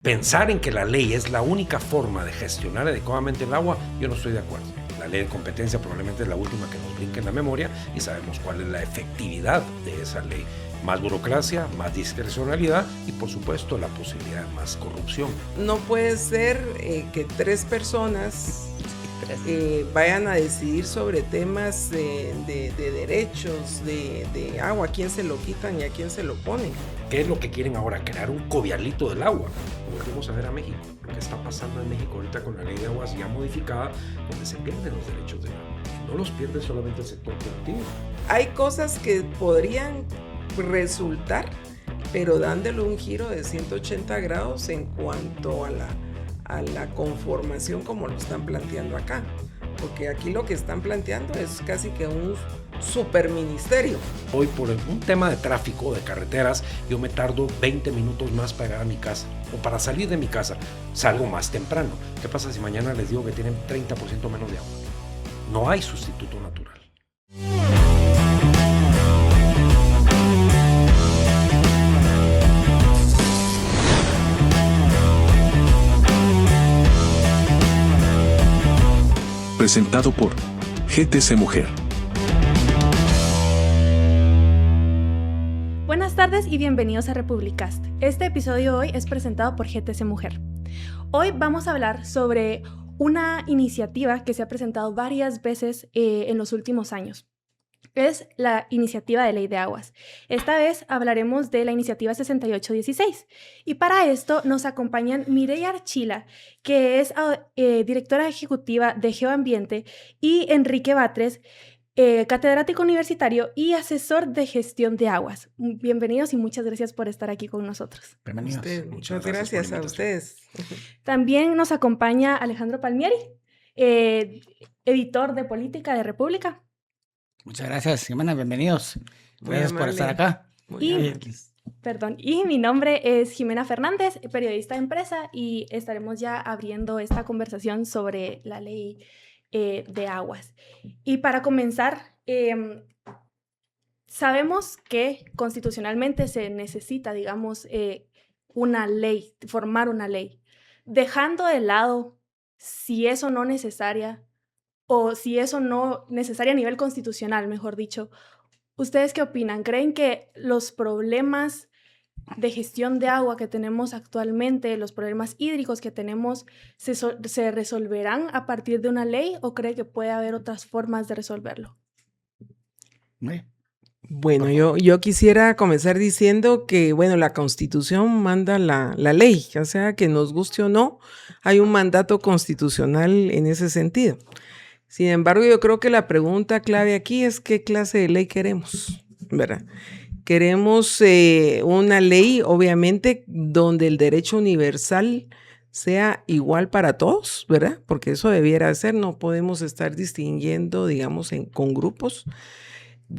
Pensar en que la ley es la única forma de gestionar adecuadamente el agua, yo no estoy de acuerdo. La ley de competencia probablemente es la última que nos brinque en la memoria y sabemos cuál es la efectividad de esa ley. Más burocracia, más discrecionalidad y por supuesto la posibilidad de más corrupción. No puede ser que tres personas vayan a decidir sobre temas de derechos, de agua, a quién se lo quitan y a quién se lo ponen. ¿Qué es lo que quieren ahora? Crear un cobialito del agua. Volvemos a ver a México. Lo que está pasando en México ahorita con la ley de aguas ya modificada, donde se pierden los derechos del agua. No los pierde solamente el sector productivo. Hay cosas que podrían resultar, pero dándole un giro de 180 grados en cuanto a la conformación como lo están planteando acá. Porque aquí lo que están planteando es casi que un superministerio. Hoy por un tema de tráfico, de carreteras, yo me tardo 20 minutos más para llegar a mi casa. O para salir de mi casa, salgo más temprano. ¿Qué pasa si mañana les digo que tienen 30% menos de agua? No hay sustituto natural. Presentado por GTC Mujer. Buenas tardes y bienvenidos a Republicast. Este episodio hoy es presentado por GTC Mujer. Hoy vamos a hablar sobre una iniciativa que se ha presentado varias veces en los últimos años. Es la iniciativa de ley de aguas. Esta vez hablaremos de la iniciativa 6816 y para esto nos acompañan Mireya Archila, que es directora ejecutiva de Geoambiente, y Enrique Batres, catedrático universitario y asesor de gestión de aguas. Bienvenidos y muchas gracias por estar aquí con nosotros. Bienvenidos. Muchas gracias a ustedes. También nos acompaña Alejandro Palmieri, editor de política de República. Muchas gracias, Jimena, bienvenidos. Gracias por estar acá. Y mi nombre es Jimena Fernández, periodista de empresa, y estaremos ya abriendo esta conversación sobre la ley de aguas. Y para comenzar, sabemos que constitucionalmente se necesita, digamos, una ley, formar una ley, dejando de lado si eso no necesaria o si eso no necesaria a nivel constitucional, mejor dicho. ¿Ustedes qué opinan? ¿Creen que los problemas de gestión de agua que tenemos actualmente, los problemas hídricos que tenemos, se resolverán a partir de una ley o cree que puede haber otras formas de resolverlo? Bueno, yo quisiera comenzar diciendo que, bueno, la Constitución manda la ley, o sea, que nos guste o no, hay un mandato constitucional en ese sentido. Sin embargo, yo creo que la pregunta clave aquí es qué clase de ley queremos, ¿verdad? Queremos una ley, obviamente, donde el derecho universal sea igual para todos, ¿verdad? Porque eso debiera ser, no podemos estar distinguiendo, digamos, con grupos.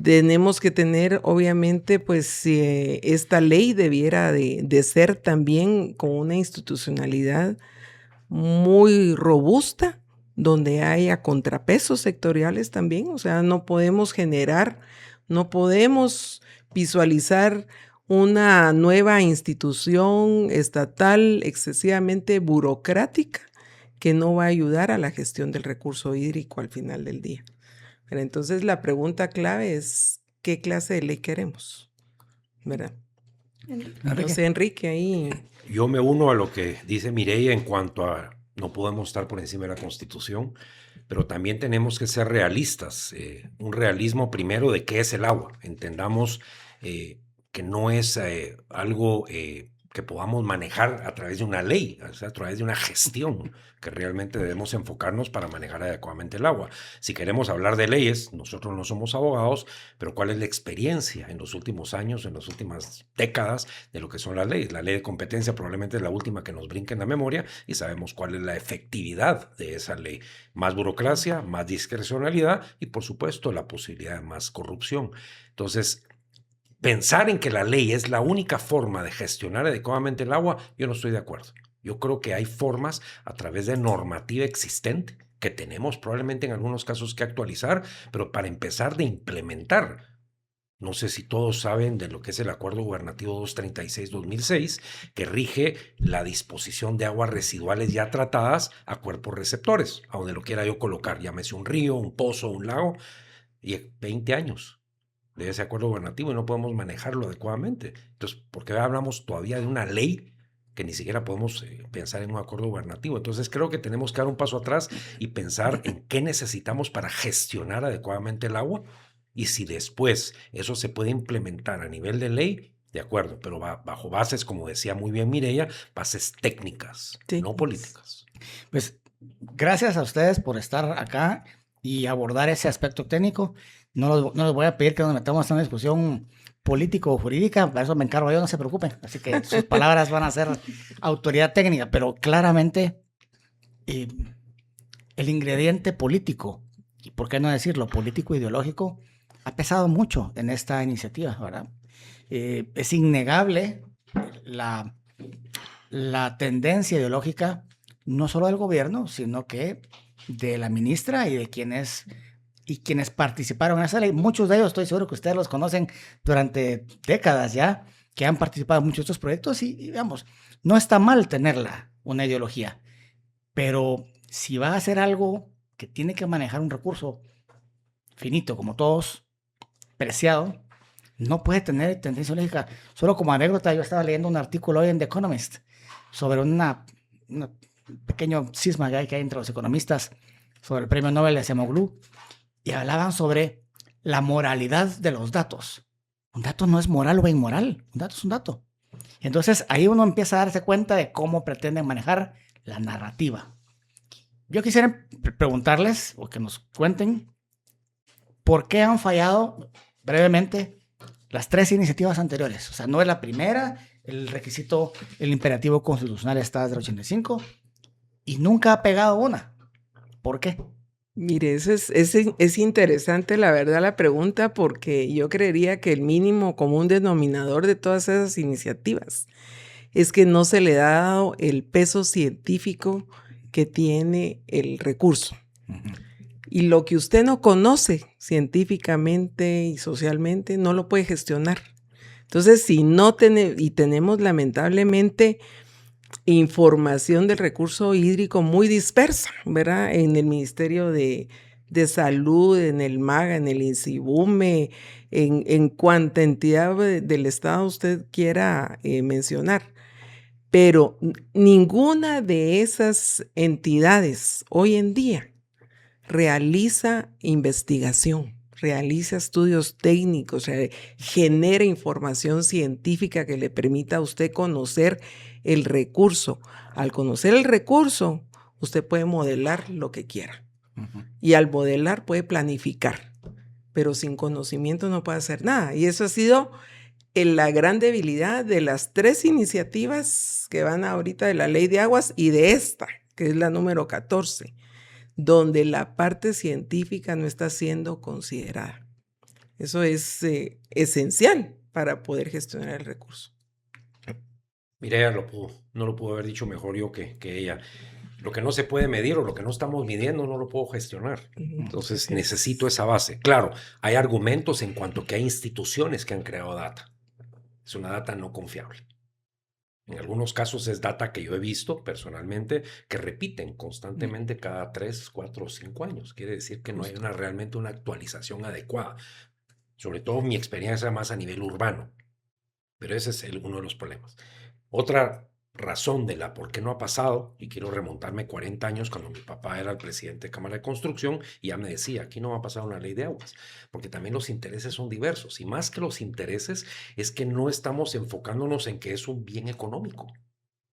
Tenemos que tener, obviamente, pues esta ley debiera de ser también con una institucionalidad muy robusta, donde haya contrapesos sectoriales también. O sea, no podemos visualizar una nueva institución estatal excesivamente burocrática que no va a ayudar a la gestión del recurso hídrico al final del día. Pero entonces la pregunta clave es ¿qué clase de ley queremos? ¿Verdad? No sé, Enrique, ahí. Yo me uno a lo que dice Mireya en cuanto a no podemos estar por encima de la Constitución, pero también tenemos que ser realistas. Un realismo primero de qué es el agua. Entendamos que no es algo que podamos manejar a través de una ley, o sea, a través de una gestión, que realmente debemos enfocarnos para manejar adecuadamente el agua. Si queremos hablar de leyes, nosotros no somos abogados, pero ¿cuál es la experiencia en los últimos años, en las últimas décadas de lo que son las leyes? La ley de competencia probablemente es la última que nos brinca en la memoria y sabemos cuál es la efectividad de esa ley. Más burocracia, más discrecionalidad y, por supuesto, la posibilidad de más corrupción. Entonces, pensar en que la ley es la única forma de gestionar adecuadamente el agua, yo no estoy de acuerdo. Yo creo que hay formas a través de normativa existente que tenemos probablemente en algunos casos que actualizar, pero para empezar de implementar No sé si todos saben de lo que es el Acuerdo Gubernativo 236-2006, que rige la disposición de aguas residuales ya tratadas a cuerpos receptores, a donde lo quiera yo colocar, llámese un río, un pozo, un lago, y 20 años de ese acuerdo gubernativo y no podemos manejarlo adecuadamente. Entonces, ¿por qué hablamos todavía de una ley que ni siquiera podemos pensar en un acuerdo gubernativo? Entonces creo que tenemos que dar un paso atrás y pensar en qué necesitamos para gestionar adecuadamente el agua, y si después eso se puede implementar a nivel de ley, de acuerdo, pero bajo bases, como decía muy bien Mireya, bases técnicas, no políticas. Pues gracias a ustedes por estar acá y abordar ese aspecto técnico. No les voy a pedir que nos metamos en una discusión político o jurídica, para eso me encargo yo, no se preocupen. Así que sus palabras van a ser autoridad técnica, pero claramente el ingrediente político, y por qué no decirlo, político ideológico, ha pesado mucho en esta iniciativa, ¿verdad? Es innegable la tendencia ideológica, no solo del gobierno, sino que de la ministra y de quienes participaron en esa ley. Muchos de ellos, estoy seguro que ustedes los conocen durante décadas ya, que han participado en muchos de estos proyectos y digamos, no está mal tenerla, una ideología, pero si va a hacer algo que tiene que manejar un recurso finito, como todos, preciado, no puede tener tendencia lógica. Solo como anécdota, yo estaba leyendo un artículo hoy en The Economist sobre un pequeño cisma que hay entre los economistas sobre el premio Nobel de Acemoglu, y hablaban sobre la moralidad de los datos. Un dato no es moral o inmoral, un dato es un dato. Entonces ahí uno empieza a darse cuenta de cómo pretenden manejar la narrativa. Yo quisiera preguntarles, o que nos cuenten, ¿por qué han fallado brevemente las 3 iniciativas anteriores? O sea, no es la primera, el requisito, el imperativo constitucional está desde el 85 y nunca ha pegado una. ¿Por qué? Mire, es interesante la verdad la pregunta, porque yo creería que el mínimo común denominador de todas esas iniciativas es que no se le ha dado el peso científico que tiene el recurso. Uh-huh. Y lo que usted no conoce científicamente y socialmente no lo puede gestionar. Entonces, si no tenemos lamentablemente información del recurso hídrico muy dispersa, ¿verdad? En el Ministerio de Salud, en el MAGA, en el INSIBUME, en cuanta entidad del Estado usted quiera mencionar. Pero ninguna de esas entidades hoy en día realiza investigación, realiza estudios técnicos, genera información científica que le permita a usted conocer el recurso. Al conocer el recurso, usted puede modelar lo que quiera. Uh-huh. Y al modelar puede planificar, pero sin conocimiento no puede hacer nada. Y eso ha sido la gran debilidad de las 3 iniciativas que van ahorita de la Ley de Aguas y de esta, que es la número 14, donde la parte científica no está siendo considerada. Eso es esencial para poder gestionar el recurso. Mireya no lo pudo haber dicho mejor yo que ella. Lo que no se puede medir o lo que no estamos midiendo no lo puedo gestionar. Entonces necesito esa base. Claro, hay argumentos en cuanto que hay instituciones que han creado data. Es una data no confiable. En algunos casos es data que yo he visto personalmente que repiten constantemente cada 3, 4 o 5 años. Quiere decir que no hay realmente una actualización adecuada. Sobre todo mi experiencia más a nivel urbano. Pero ese es uno de los problemas. Otra razón de la por qué no ha pasado, y quiero remontarme 40 años cuando mi papá era el presidente de Cámara de Construcción y ya me decía, aquí no va a pasar una ley de aguas, porque también los intereses son diversos, y más que los intereses es que no estamos enfocándonos en que es un bien económico.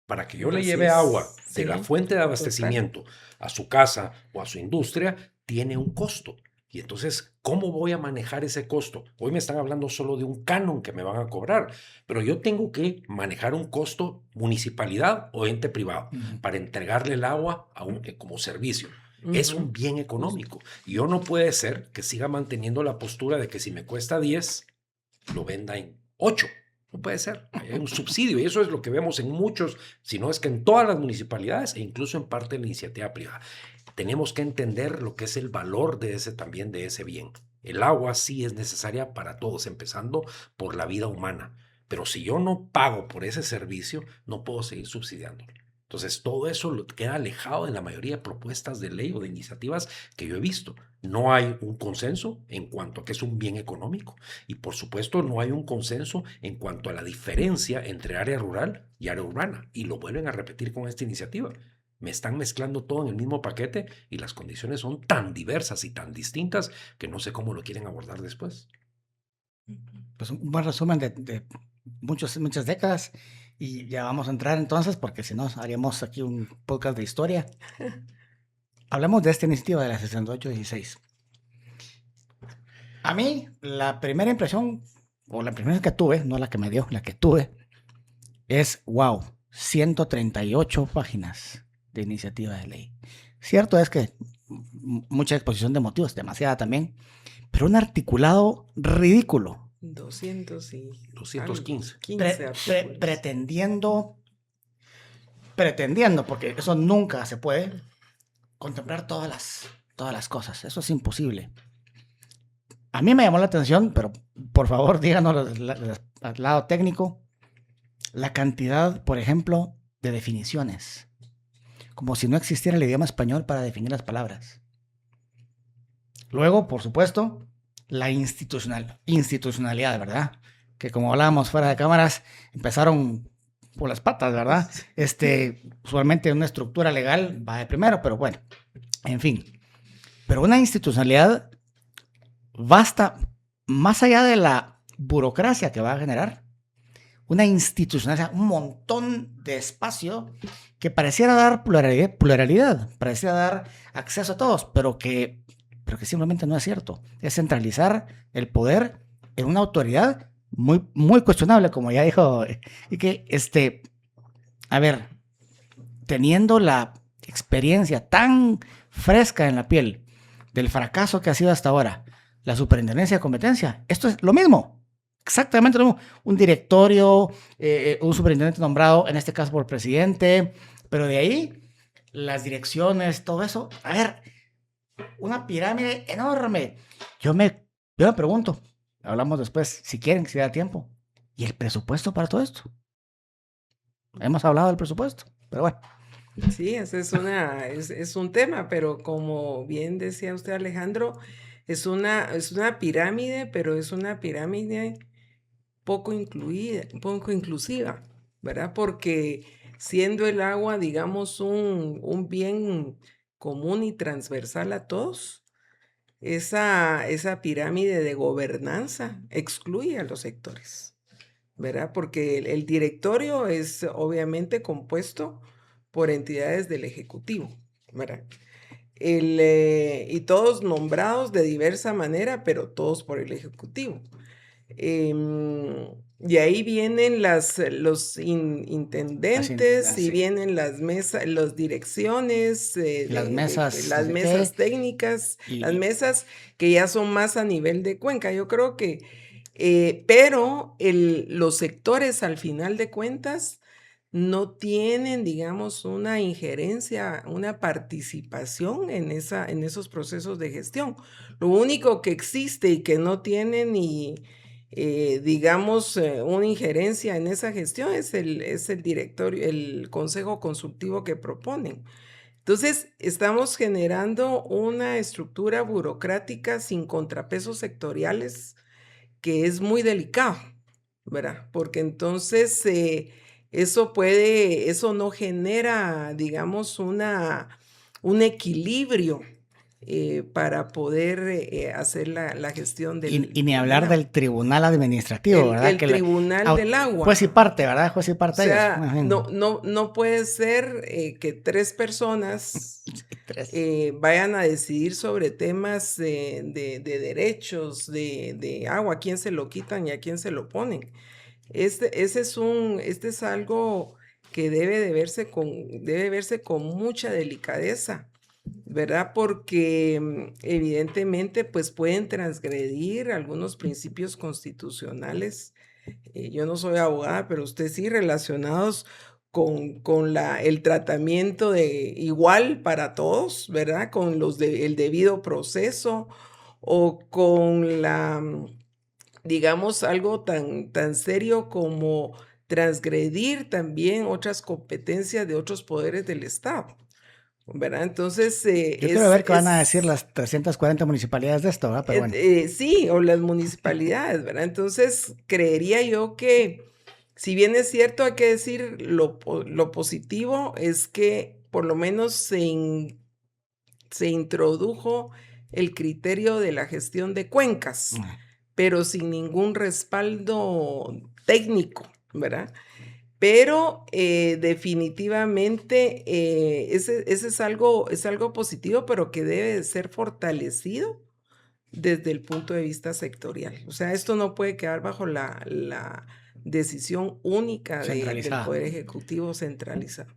Para que yo le lleve agua de la fuente de abastecimiento a su casa o a su industria, tiene un costo. Y entonces, ¿cómo voy a manejar ese costo? Hoy me están hablando solo de un canon que me van a cobrar, pero yo tengo que manejar un costo municipalidad o ente privado para entregarle el agua como servicio. Es un bien económico. Y yo no puede ser que siga manteniendo la postura de que si me cuesta 10, lo venda en 8. No puede ser. Hay un subsidio y eso es lo que vemos en muchos, si no es que en todas las municipalidades e incluso en parte de la iniciativa privada. Tenemos que entender lo que es el valor de ese bien. El agua sí es necesaria para todos, empezando por la vida humana. Pero si yo no pago por ese servicio, no puedo seguir subsidiándolo. Entonces, todo eso queda alejado de la mayoría de propuestas de ley o de iniciativas que yo he visto. No hay un consenso en cuanto a que es un bien económico y, por supuesto, no hay un consenso en cuanto a la diferencia entre área rural y área urbana. Y lo vuelven a repetir con esta iniciativa. Me están mezclando todo en el mismo paquete y las condiciones son tan diversas y tan distintas que no sé cómo lo quieren abordar después. Pues un buen resumen de muchas décadas. Y ya vamos a entrar entonces, porque si no, haríamos aquí un podcast de historia. Hablamos de esta iniciativa de la 6816. A mí, la primera impresión, o la primera que tuve, no la que me dio, la que tuve, es, wow, 138 páginas de iniciativa de ley. Cierto es que mucha exposición de motivos, demasiada también, pero un articulado ridículo. 200 y 215. 15 pretendiendo, porque eso nunca se puede, contemplar todas las cosas. Eso es imposible. A mí me llamó la atención, pero por favor díganos al lado técnico, la cantidad, por ejemplo, de definiciones. Como si no existiera el idioma español para definir las palabras. Luego, por supuesto, la institucionalidad, ¿verdad? Que como hablábamos fuera de cámaras, empezaron por las patas, ¿verdad? Usualmente una estructura legal va de primero, pero bueno, en fin. Pero una institucionalidad basta, más allá de la burocracia que va a generar, una institucionalidad, un montón de espacio que pareciera dar pluralidad, pareciera dar acceso a todos, pero que simplemente no es cierto. Es centralizar el poder en una autoridad muy, muy cuestionable, como ya dijo, y que, a ver, teniendo la experiencia tan fresca en la piel del fracaso que ha sido hasta ahora la superintendencia de competencia, esto es lo mismo, exactamente lo mismo. Un directorio, un superintendente nombrado, en este caso por presidente, pero de ahí, las direcciones, todo eso, a ver, una pirámide enorme. Yo me pregunto, hablamos después, si quieren, si da tiempo, ¿y el presupuesto para todo esto? Hemos hablado del presupuesto, pero bueno. Sí, ese es un tema, pero como bien decía usted, Alejandro, es una pirámide, pero es una pirámide poco inclusiva, ¿verdad? Porque siendo el agua, digamos, un bien común y transversal a todos, esa pirámide de gobernanza excluye a los sectores, ¿verdad? Porque el directorio es obviamente compuesto por entidades del Ejecutivo, ¿verdad? Y todos nombrados de diversa manera, pero todos por el Ejecutivo. Y ahí vienen los intendentes y vienen las mesas, las direcciones, las mesas, las mesas técnicas, las mesas que ya son más a nivel de Cuenca. Yo creo que, pero los sectores al final de cuentas no tienen, digamos, una injerencia, una participación en esos procesos de gestión. Lo único que existe y que no tiene ni digamos, una injerencia en esa gestión es el directorio, el consejo consultivo que proponen. Entonces, estamos generando una estructura burocrática sin contrapesos sectoriales que es muy delicado, ¿verdad? Porque entonces eso no genera, digamos, un equilibrio para poder hacer la gestión del... Y ni hablar del tribunal administrativo, ¿verdad? El tribunal del agua. Juez y parte, ¿verdad? Juez y parte. O sea, no puede ser que tres personas vayan a decidir sobre temas de derechos, de agua, a quién se lo quitan y a quién se lo ponen. Este es algo que debe verse con mucha delicadeza, ¿verdad? Porque evidentemente pues pueden transgredir algunos principios constitucionales. Yo no soy abogada, pero usted sí, relacionados con el tratamiento igual para todos, ¿verdad? Con el debido proceso o con digamos, algo tan serio como transgredir también otras competencias de otros poderes del Estado, ¿verdad? Entonces, Yo quiero ver qué van a decir las 340 municipalidades de esto, ¿verdad? Pero bueno. Sí, o las municipalidades, ¿verdad? Entonces, creería yo que, si bien es cierto, hay que decir lo positivo, es que por lo menos se introdujo el criterio de la gestión de cuencas, pero sin ningún respaldo técnico, ¿verdad? Pero definitivamente ese es algo positivo, pero que debe de ser fortalecido desde el punto de vista sectorial. O sea, esto no puede quedar bajo la decisión única del Poder Ejecutivo centralizado.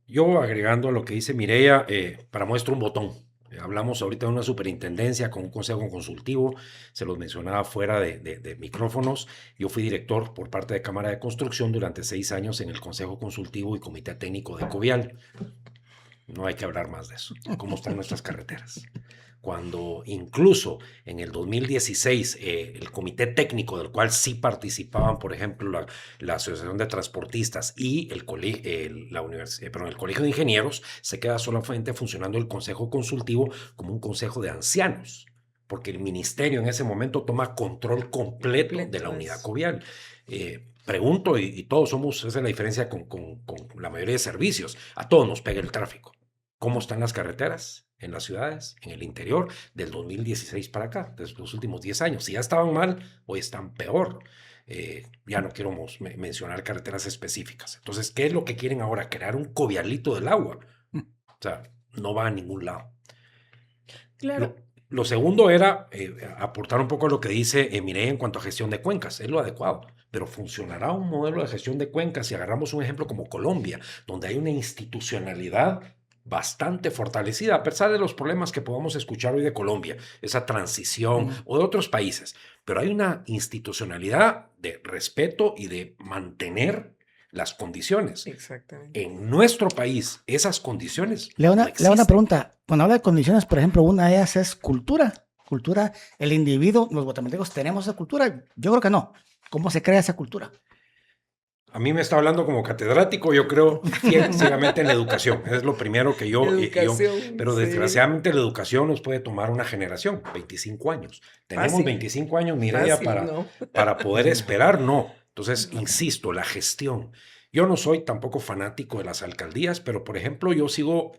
Yo, agregando a lo que dice Mireya, para muestra un botón. Hablamos ahorita de una superintendencia con un consejo consultivo, se los mencionaba fuera de micrófonos. Yo fui director por parte de Cámara de Construcción durante 6 años en el Consejo Consultivo y Comité Técnico de Covial. No hay que hablar más de eso, cómo están nuestras carreteras. Cuando incluso en el 2016 el comité técnico del cual sí participaban, por ejemplo, la Asociación de Transportistas y el Colegio de Ingenieros, se queda solamente funcionando el Consejo Consultivo como un consejo de ancianos, porque el ministerio en ese momento toma control completo de la unidad covial. Pregunto, y todos esa es la diferencia con la mayoría de servicios, a todos nos pega el tráfico. ¿Cómo están las carreteras en las ciudades, en el interior, del 2016 para acá, desde los últimos 10 años? Si ya estaban mal, hoy están peor. Ya no quiero mencionar carreteras específicas. Entonces, ¿qué es lo que quieren ahora? Crear un covialito del agua. O sea, no va a ningún lado. Claro. Lo segundo era aportar un poco a lo que dice Mireya en cuanto a gestión de cuencas. Es lo adecuado. Pero funcionará un modelo de gestión de cuencas si agarramos un ejemplo como Colombia, donde hay una institucionalidad bastante fortalecida, a pesar de los problemas que podamos escuchar hoy de Colombia, esa transición o de otros países, pero hay una institucionalidad de respeto y de mantener las condiciones. Exactamente. En nuestro país, esas condiciones le hago una pregunta. Cuando habla de condiciones, por ejemplo, una de ellas es cultura. Cultura, el individuo, los guatemaltecos, ¿tenemos esa cultura? Yo creo que no. ¿Cómo se crea esa cultura? A mí me está hablando como catedrático, yo creo ciegamente en la educación. Es lo primero que yo pero desgraciadamente la educación nos puede tomar una generación, 25 años. Tenemos 25 años, Mireya, para poder esperar, no. Entonces, insisto, la gestión. Yo no soy tampoco fanático de las alcaldías, pero por ejemplo, yo sigo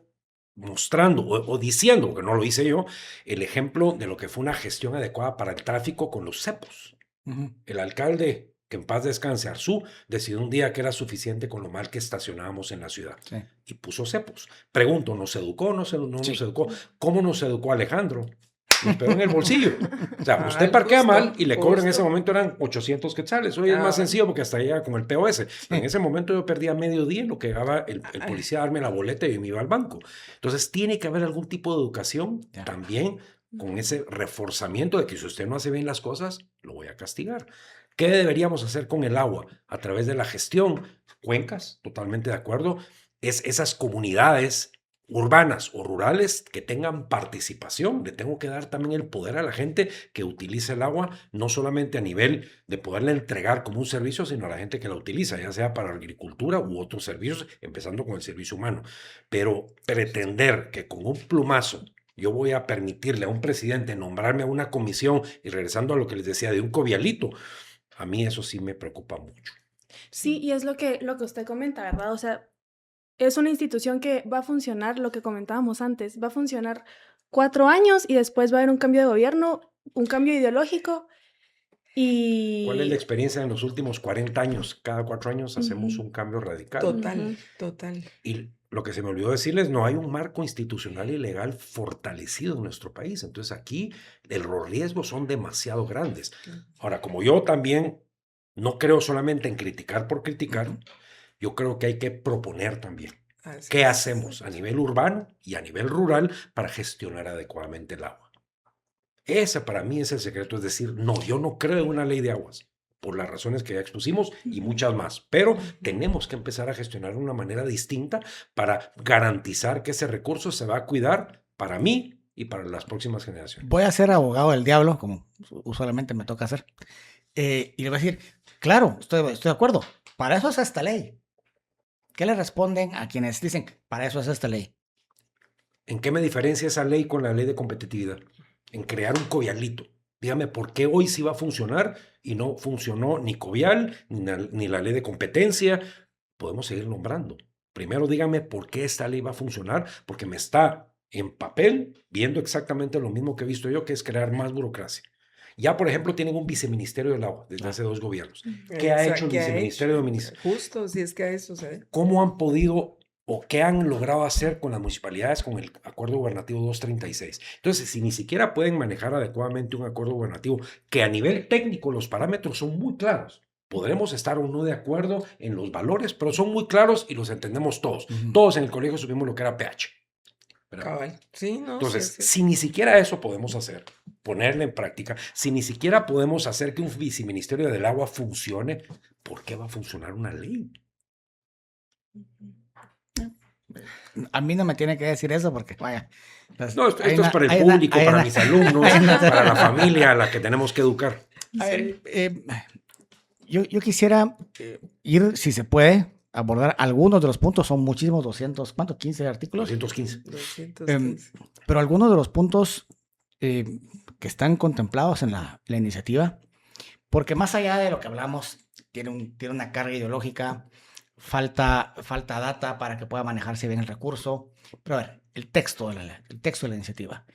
mostrando o diciendo, que no lo hice yo, el ejemplo de lo que fue una gestión adecuada para el tráfico con los cepos. El alcalde, que en paz descanse, Arzú, decidió un día que era suficiente con lo mal que estacionábamos en la ciudad. Sí. Y puso cepos. Pregunto, ¿nos educó? ¿No nos educó? ¿Cómo nos educó Alejandro? Nos pegó en el bolsillo. O sea, usted parquea mal y le cobran en ese momento eran 800 quetzales. Hoy es más sencillo porque hasta llega con el POS. En ese momento yo perdía medio día en lo que daba el policía a darme la boleta y me iba al banco. Entonces tiene que haber algún tipo de educación también con ese reforzamiento de que si usted no hace bien las cosas, lo voy a castigar. ¿Qué deberíamos hacer con el agua? A través de la gestión. Cuencas, totalmente de acuerdo. Es esas comunidades urbanas o rurales que tengan participación. Le tengo que dar también el poder a la gente que utiliza el agua, no solamente a nivel de poderle entregar como un servicio, sino a la gente que la utiliza, ya sea para agricultura u otros servicios, empezando con el servicio humano. Pero pretender que con un plumazo yo voy a permitirle a un presidente nombrarme a una comisión y regresando a lo que les decía de un covialito, a mí eso sí me preocupa mucho. Sí, y es lo que usted comenta, ¿verdad? O sea, es una institución que va a funcionar, lo que comentábamos antes, va a funcionar 4 años y después va a haber un cambio de gobierno, un cambio ideológico y... ¿Cuál es la experiencia en los últimos 40 años? Cada 4 años hacemos un cambio radical. Total. Y lo que se me olvidó decirles, no hay un marco institucional y legal fortalecido en nuestro país. Entonces aquí los riesgos son demasiado grandes. Ahora, como yo también no creo solamente en criticar por criticar, yo creo que hay que proponer también. ¿Qué hacemos a nivel urbano y a nivel rural para gestionar adecuadamente el agua? Ese para mí es el secreto, es decir, no, yo no creo en una ley de aguas, por las razones que ya expusimos y muchas más, pero tenemos que empezar a gestionar de una manera distinta para garantizar que ese recurso se va a cuidar para mí y para las próximas generaciones. Voy a ser abogado del diablo, como usualmente me toca hacer, y le voy a decir, claro, estoy de acuerdo, para eso es esta ley. ¿Qué le responden a quienes dicen, para eso es esta ley? ¿En qué me diferencia esa ley con la ley de competitividad? En crear un covialito. Dígame por qué hoy sí va a funcionar y no funcionó ni Covial, ni la ley de competencia. Podemos seguir nombrando. Primero dígame por qué esta ley va a funcionar, porque me está en papel viendo exactamente lo mismo que he visto yo, que es crear más burocracia. Ya, por ejemplo, tienen un viceministerio del agua desde hace 2 gobiernos. ¿Qué ha hecho el viceministerio de Ministerio? Justo, si es que a eso se... ¿Cómo han podido o qué han logrado hacer con las municipalidades con el Acuerdo Gubernativo 236? Entonces, si ni siquiera pueden manejar adecuadamente un acuerdo gubernativo, que a nivel técnico los parámetros son muy claros, podremos estar o no de acuerdo en los valores, pero son muy claros y los entendemos todos. Todos en el colegio supimos lo que era pH. ¿Verdad? Cabal. Sí, no, Entonces, sí, si ni siquiera eso podemos hacer, ponerle en práctica, si ni siquiera podemos hacer que un viceministerio del agua funcione, ¿por qué va a funcionar una ley? A mí no me tiene que decir eso porque, vaya. No, esto es para el público, para mis alumnos, para la familia a la que tenemos que educar. A ver, yo quisiera ir, si se puede, abordar algunos de los puntos. Son muchísimos, 200, ¿cuánto? 15 artículos. 215. 215. Pero algunos de los puntos que están contemplados en la iniciativa, porque más allá de lo que hablamos, tiene una carga ideológica, falta data para que pueda manejarse bien el recurso. Pero a ver, el texto de la iniciativa.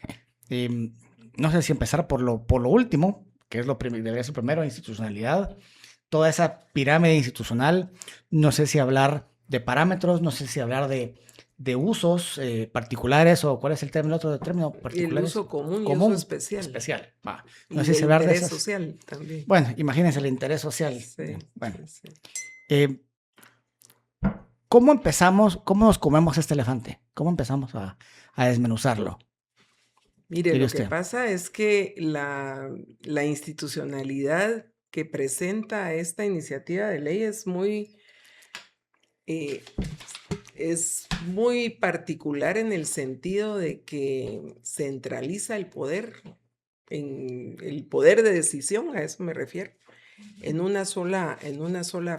No sé si empezar por lo último, que es debería ser primero, institucionalidad. Toda esa pirámide institucional, no sé si hablar de parámetros, no sé si hablar de usos particulares o cuál es el otro término particular. El uso común y uso especial. Especial, va. Y No sé si hablar de interés eso. social también. Bueno, imagínense el interés social. Sí, Bueno, sí. ¿Cómo empezamos? ¿Cómo nos comemos este elefante? ¿Cómo empezamos a desmenuzarlo? Mire, lo que usted? pasa es que la institucionalidad que presenta esta iniciativa de ley es muy particular en el sentido de que centraliza el poder, en el poder de decisión, a eso me refiero, en una sola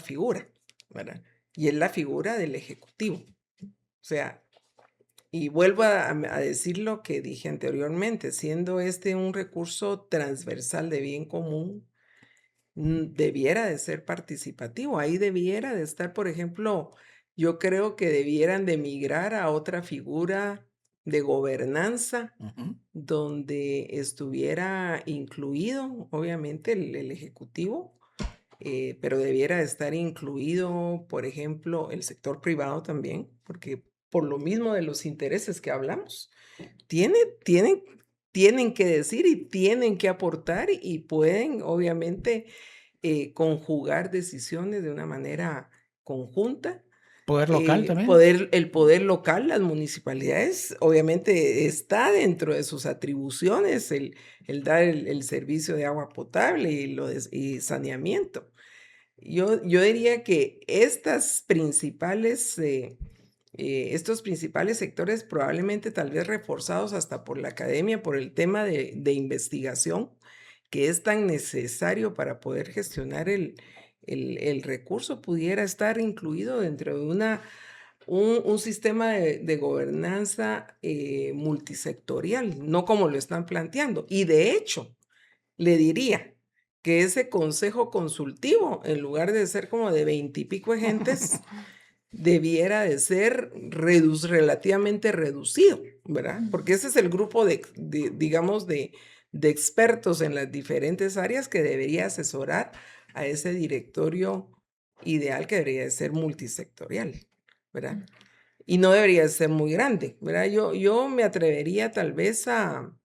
figura, ¿verdad? Y es la figura del Ejecutivo. O sea, y vuelvo a decir lo que dije anteriormente, siendo este un recurso transversal de bien común, debiera de ser participativo. Ahí debiera de estar, por ejemplo, yo creo que debieran de migrar a otra figura de gobernanza donde estuviera incluido, obviamente, el Ejecutivo, pero debiera de estar incluido, por ejemplo, el sector privado también, porque por lo mismo de los intereses que hablamos, tienen que decir y tienen que aportar y pueden, obviamente, conjugar decisiones de una manera conjunta. Poder local también. El poder local, las municipalidades, obviamente está dentro de sus atribuciones el dar el servicio de agua potable y saneamiento. Yo diría que estos principales sectores, probablemente tal vez reforzados hasta por la academia, por el tema de investigación, que es tan necesario para poder gestionar el recurso, pudiera estar incluido dentro de un sistema de gobernanza multisectorial, no como lo están planteando. Y de hecho, le diría que ese consejo consultivo, en lugar de ser como de 20 y pico de gentes, debiera de ser relativamente reducido, ¿verdad? Porque ese es el grupo digamos, de expertos en las diferentes áreas que debería asesorar a ese directorio ideal que debería de ser multisectorial, ¿verdad? Y no debería de ser muy grande, ¿verdad? Yo me atrevería tal vez a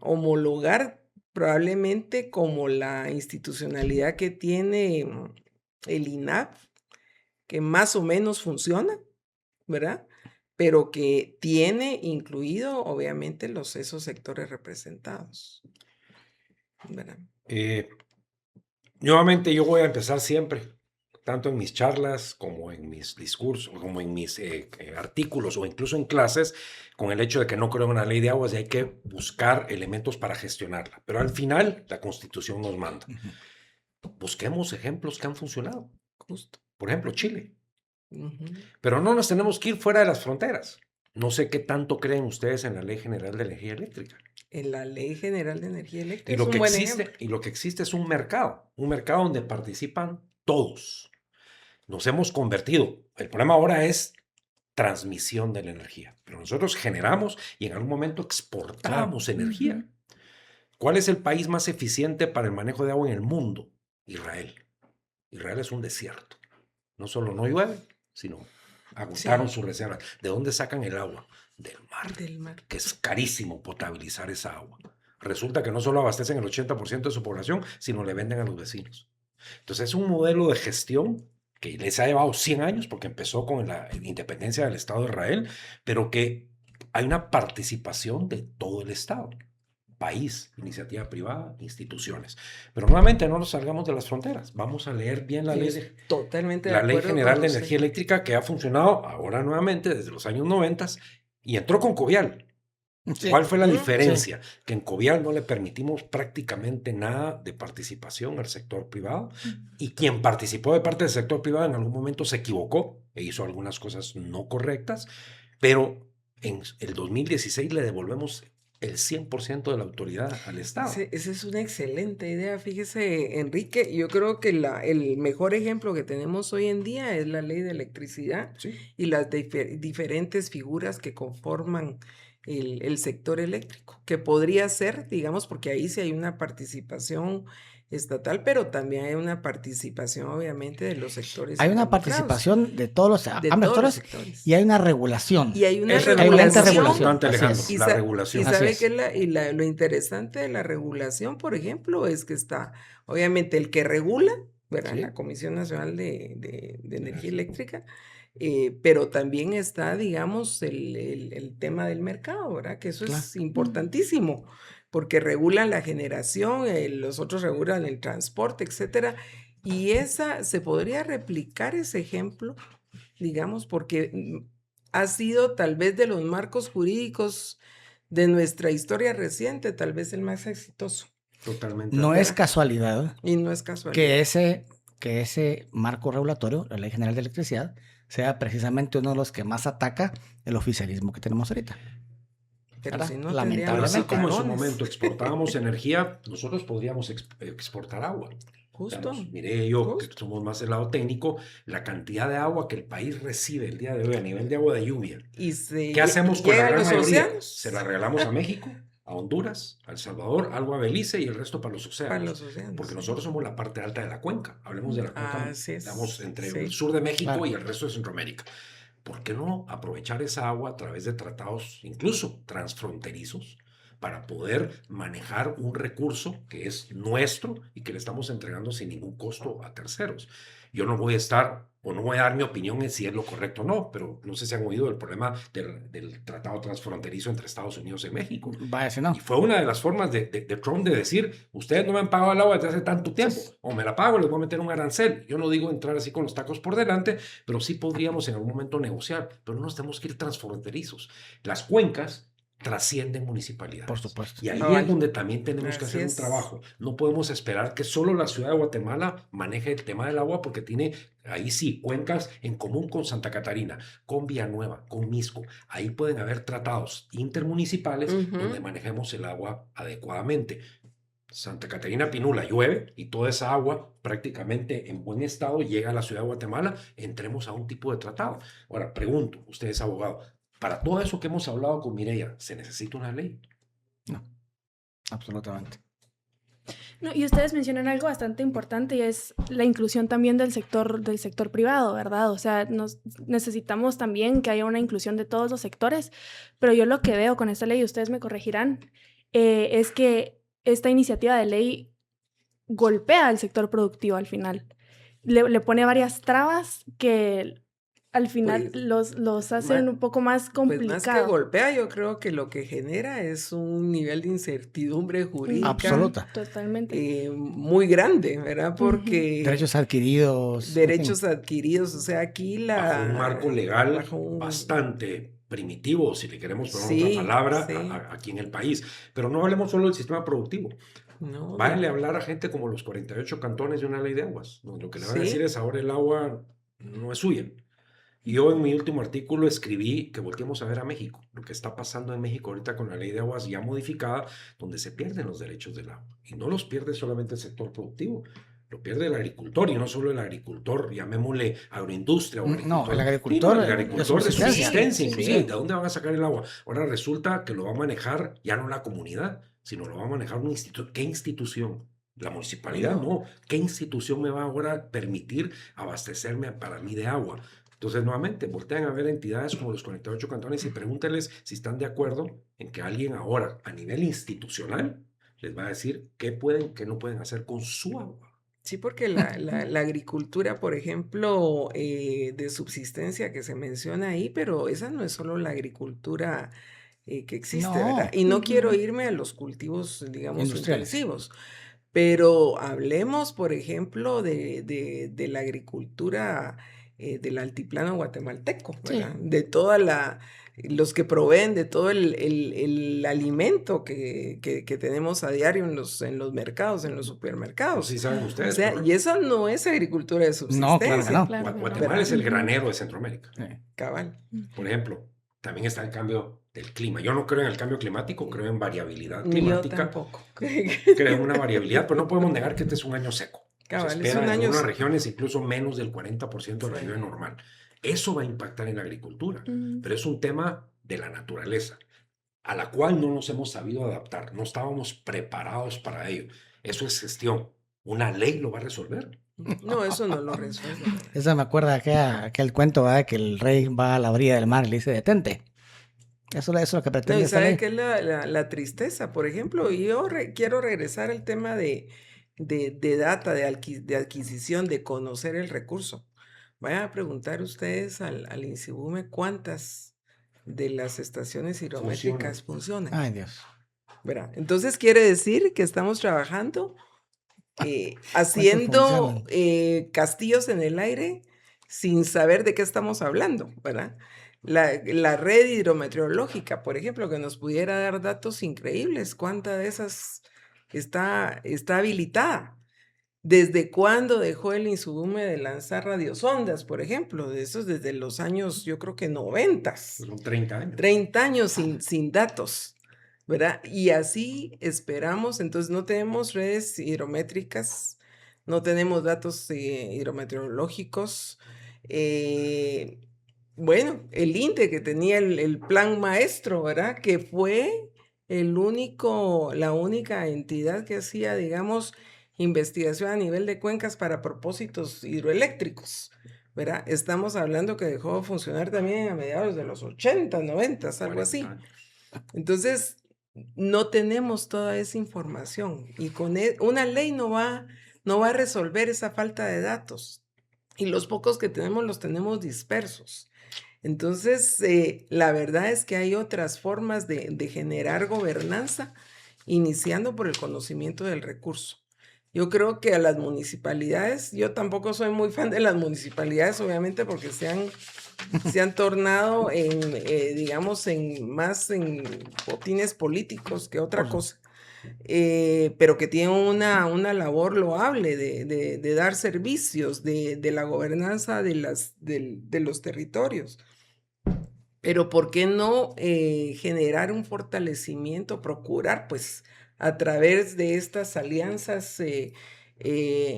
homologar probablemente como la institucionalidad que tiene el INAP, que más o menos funciona, ¿verdad? Pero que tiene incluido, obviamente, esos sectores representados, ¿verdad? Nuevamente yo voy a empezar siempre tanto en mis charlas como en mis discursos, como en mis artículos o incluso en clases, con el hecho de que no creo en una ley de aguas y hay que buscar elementos para gestionarla. Pero al final, la Constitución nos manda. Busquemos ejemplos que han funcionado. Justo. Por ejemplo, Chile. Ujú. Pero no nos tenemos que ir fuera de las fronteras. No sé qué tanto creen ustedes en la Ley General de Energía Eléctrica. En la Ley General de Energía Eléctrica Y es lo, un que buen existe, ejemplo. y lo que existe es un mercado donde participan todos. Nos hemos convertido. El problema ahora es transmisión de la energía. Pero nosotros generamos y en algún momento exportamos energía. Ujú. ¿Cuál es el país más eficiente para el manejo de agua en el mundo? Israel. Israel es un desierto. No solo no llueve, sino agotaron Sí, sus reservas. ¿De dónde sacan el agua? Del mar, del mar. que es carísimo potabilizar esa agua. Resulta que no solo abastecen el 80% de su población, sino le venden a los vecinos. Entonces es un modelo de gestión que les ha llevado 100 años, porque empezó con la independencia del Estado de Israel, pero que hay una participación de todo el Estado. País, iniciativa privada, instituciones. Pero nuevamente no nos salgamos de las fronteras. Vamos a leer bien la ley, Totalmente de la Ley acuerdo General con de usted. Energía Eléctrica, que ha funcionado ahora nuevamente desde los años 90 y entró con Covial. Sí. ¿Cuál fue la Ujú. diferencia? Que en Covial no le permitimos prácticamente nada de participación al sector privado, y quien participó de parte del sector privado en algún momento se equivocó e hizo algunas cosas no correctas, pero en el 2016 le devolvemos el 100% de la autoridad al Estado. Esa es una excelente idea, fíjese, Enrique. Yo creo que el mejor ejemplo que tenemos hoy en día es la ley de electricidad Sí. y las diferentes figuras que conforman el sector eléctrico, que podría ser, digamos, porque ahí sí hay una participación estatal, pero también hay una participación, obviamente, de los sectores Hay una involucrados, participación de todos los de ambos todos los sectores sectores. y hay una regulación. Y hay una Eso es lo Evidente más regulación. importante, Así Alejandro, es. Y, la regulación. y Así sabe es. que lo interesante de la regulación, por ejemplo, es que está, obviamente, el que regula, ¿verdad? Sí. La Comisión Nacional de Energía Eléctrica, pero también está, digamos, el tema del mercado, ¿verdad? Que eso Claro. es importantísimo, porque regulan la generación, los otros regulan el transporte, etcétera. Y se podría replicar ese ejemplo, digamos, porque ha sido tal vez de los marcos jurídicos de nuestra historia reciente, tal vez el más exitoso. Totalmente. No de es acuerdo. casualidad Y no es casualidad. que ese marco regulatorio, la Ley General de Electricidad, sea precisamente uno de los que más ataca el oficialismo que tenemos ahorita. Pero ¿verdad? si no, Lamentablemente. Pero así tendríamos como en su parones. momento exportábamos energía, nosotros podríamos exportar agua. Justo. Digamos, mire, yo que Justo. somos más del lado técnico, la cantidad de agua que el país recibe el día de hoy a nivel de agua de lluvia. Y ¿Qué hacemos con la llega a gran los mayoría? océanos. Se la regalamos a México, a Honduras, a El Salvador, algo a Belice y el resto para los océanos. Para los océanos. Porque sí. nosotros somos la parte alta de la cuenca. Hablemos de la cuenca, Así es, digamos, entre sí. el sur de México Claro. y el resto de Centroamérica. ¿Por qué no aprovechar esa agua a través de tratados, incluso transfronterizos, para poder manejar un recurso que es nuestro y que le estamos entregando sin ningún costo a terceros? Yo no voy a estar, o no voy a dar mi opinión en si es lo correcto o no, pero no sé si han oído del problema del tratado transfronterizo entre Estados Unidos y México. Vaya si no. Y fue una de las formas de Trump de decir, ustedes no me han pagado el agua desde hace tanto tiempo, o me la pago, les voy a meter un arancel. Yo no digo entrar así con los tacos por delante, pero sí podríamos en algún momento negociar, pero no nos tenemos que ir transfronterizos. Las cuencas trascienden municipalidades. Por supuesto. Y ahí Cabal. es donde también tenemos que Así hacer un es. trabajo. No podemos esperar que solo la ciudad de Guatemala maneje el tema del agua, porque tiene, ahí sí, cuencas en común con Santa Catarina, con Villanueva, con Misco. Ahí pueden haber tratados intermunicipales Ujú. donde manejemos el agua adecuadamente. Santa Catarina Pinula llueve y toda esa agua prácticamente en buen estado llega a la ciudad de Guatemala, entremos a un tipo de tratado. Ahora, pregunto, usted es abogado, para todo eso que hemos hablado con Mireya, ¿se necesita una ley? No, absolutamente. No, y ustedes mencionan algo bastante importante y es la inclusión también del sector privado, ¿verdad? O sea, necesitamos también que haya una inclusión de todos los sectores, pero yo lo que veo con esta ley, y ustedes me corregirán, es que esta iniciativa de ley golpea al sector productivo al final. Le pone varias trabas que al final Pues, los hacen un poco más Pues más que complicados. golpea, yo creo que lo que genera es un nivel de incertidumbre jurídica Absoluta. Totalmente. muy grande, ¿verdad? Ujú. Porque Derechos adquiridos. en fin. derechos adquiridos, o sea, aquí Bajo un marco legal bajo un- bastante primitivo, si le queremos poner otra Sí, palabra, sí. aquí en el país. Pero no hablemos solo del sistema productivo. No, Váyanle a hablar a gente como los 48 cantones de una ley de aguas. ¿No? Lo que le van a decir sí, es ahora el agua no es suya. Y yo en mi último artículo escribí que volteemos a ver a México, lo que está pasando en México ahorita con la ley de aguas ya modificada, donde se pierden los derechos del agua. Y no los pierde solamente el sector productivo, lo pierde el agricultor, y no solo el agricultor, llamémosle agroindustria o No, el agricultor. agricultor. El agricultor de subsistencia, Sí, inclusive, sí. ¿de dónde van a sacar el agua? Ahora resulta que lo va a manejar ya no la comunidad, sino lo va a manejar una institución. ¿Qué institución? La municipalidad, Bueno. no. ¿Qué institución me va ahora a permitir abastecerme para mí de agua? Entonces, nuevamente, voltean a ver entidades como los 48 cantones y pregúntenles si están de acuerdo en que alguien ahora, a nivel institucional, les va a decir qué pueden, qué no pueden hacer con su agua. sí, porque la agricultura, por ejemplo, de subsistencia que se menciona ahí, pero esa no es solo la agricultura que existe, ¿verdad? No, Y no quiero Ujú. irme a los cultivos, digamos, Industriales. intensivos, pero hablemos, por ejemplo, de la agricultura del altiplano guatemalteco, sí. ¿verdad? De toda los que proveen de todo el alimento que tenemos a diario en los mercados, en los No supermercados. sé si saben O ustedes, sea, pero y eso no es agricultura de No, claro que subsistencia, no. Claro que no. Guatemala es el ¿verdad? granero de Centroamérica. Cabal. Por ejemplo, también está el cambio del clima. Yo no creo en el cambio climático, creo en variabilidad Ni yo climática. tampoco. Creo en una variabilidad, pero no podemos negar que este es un año seco. Se Cabal, es espera un en año algunas seco. regiones incluso menos del 40% de la Sí. lluvia normal. Eso va a impactar en la agricultura, Ujú. pero es un tema de la naturaleza, a la cual no nos hemos sabido adaptar. No estábamos preparados para ello. Eso es gestión. ¿Una ley lo va a resolver? No, eso no lo resuelve. ¿verdad? Eso me acuerda aquel cuento, ¿verdad? Que el rey va a la orilla del mar y le dice, detente. Eso es lo que No, pretende y esa sabe ley. qué es la tristeza, por ejemplo, y yo quiero regresar al tema de data, de adquisición, de conocer el recurso. Vayan a preguntar ustedes al INSIBUME cuántas de las estaciones hidrométricas funcionan, Ay, Dios. ¿verdad? Entonces quiere decir que estamos trabajando ¿Cuántos haciendo funcionan? castillos en el aire sin saber de qué estamos hablando, ¿verdad? La red hidrometeorológica, por ejemplo, que nos pudiera dar datos increíbles, ¿cuánta de esas está habilitada? ¿Desde cuándo dejó el INSUBUME de lanzar radiosondas, por ejemplo? De esos desde los años, yo creo que 90s. Son 30 años. 30 años sin datos, ¿verdad? Y así esperamos, entonces no tenemos redes hidrométricas, no tenemos datos hidrometeorológicos. Bueno, el INDE que tenía el plan maestro, ¿verdad? Que fue la única entidad que hacía, digamos, investigación a nivel de cuencas para propósitos hidroeléctricos. ¿Verdad? Estamos hablando que dejó de funcionar también a mediados de los 80, 90, algo 40 así. años. Entonces, no tenemos toda esa información y con una ley no va a resolver esa falta de datos. Y los pocos que tenemos los tenemos dispersos. Entonces, la verdad es que hay otras formas de generar gobernanza, iniciando por el conocimiento del recurso. Yo creo que a las municipalidades, yo tampoco soy muy fan de las municipalidades, obviamente, porque se han tornado digamos, más en botines políticos que otra cosa, pero que tienen una labor loable de dar servicios, de la gobernanza de los territorios. Pero ¿por qué no generar un fortalecimiento, procurar, pues, a través de estas alianzas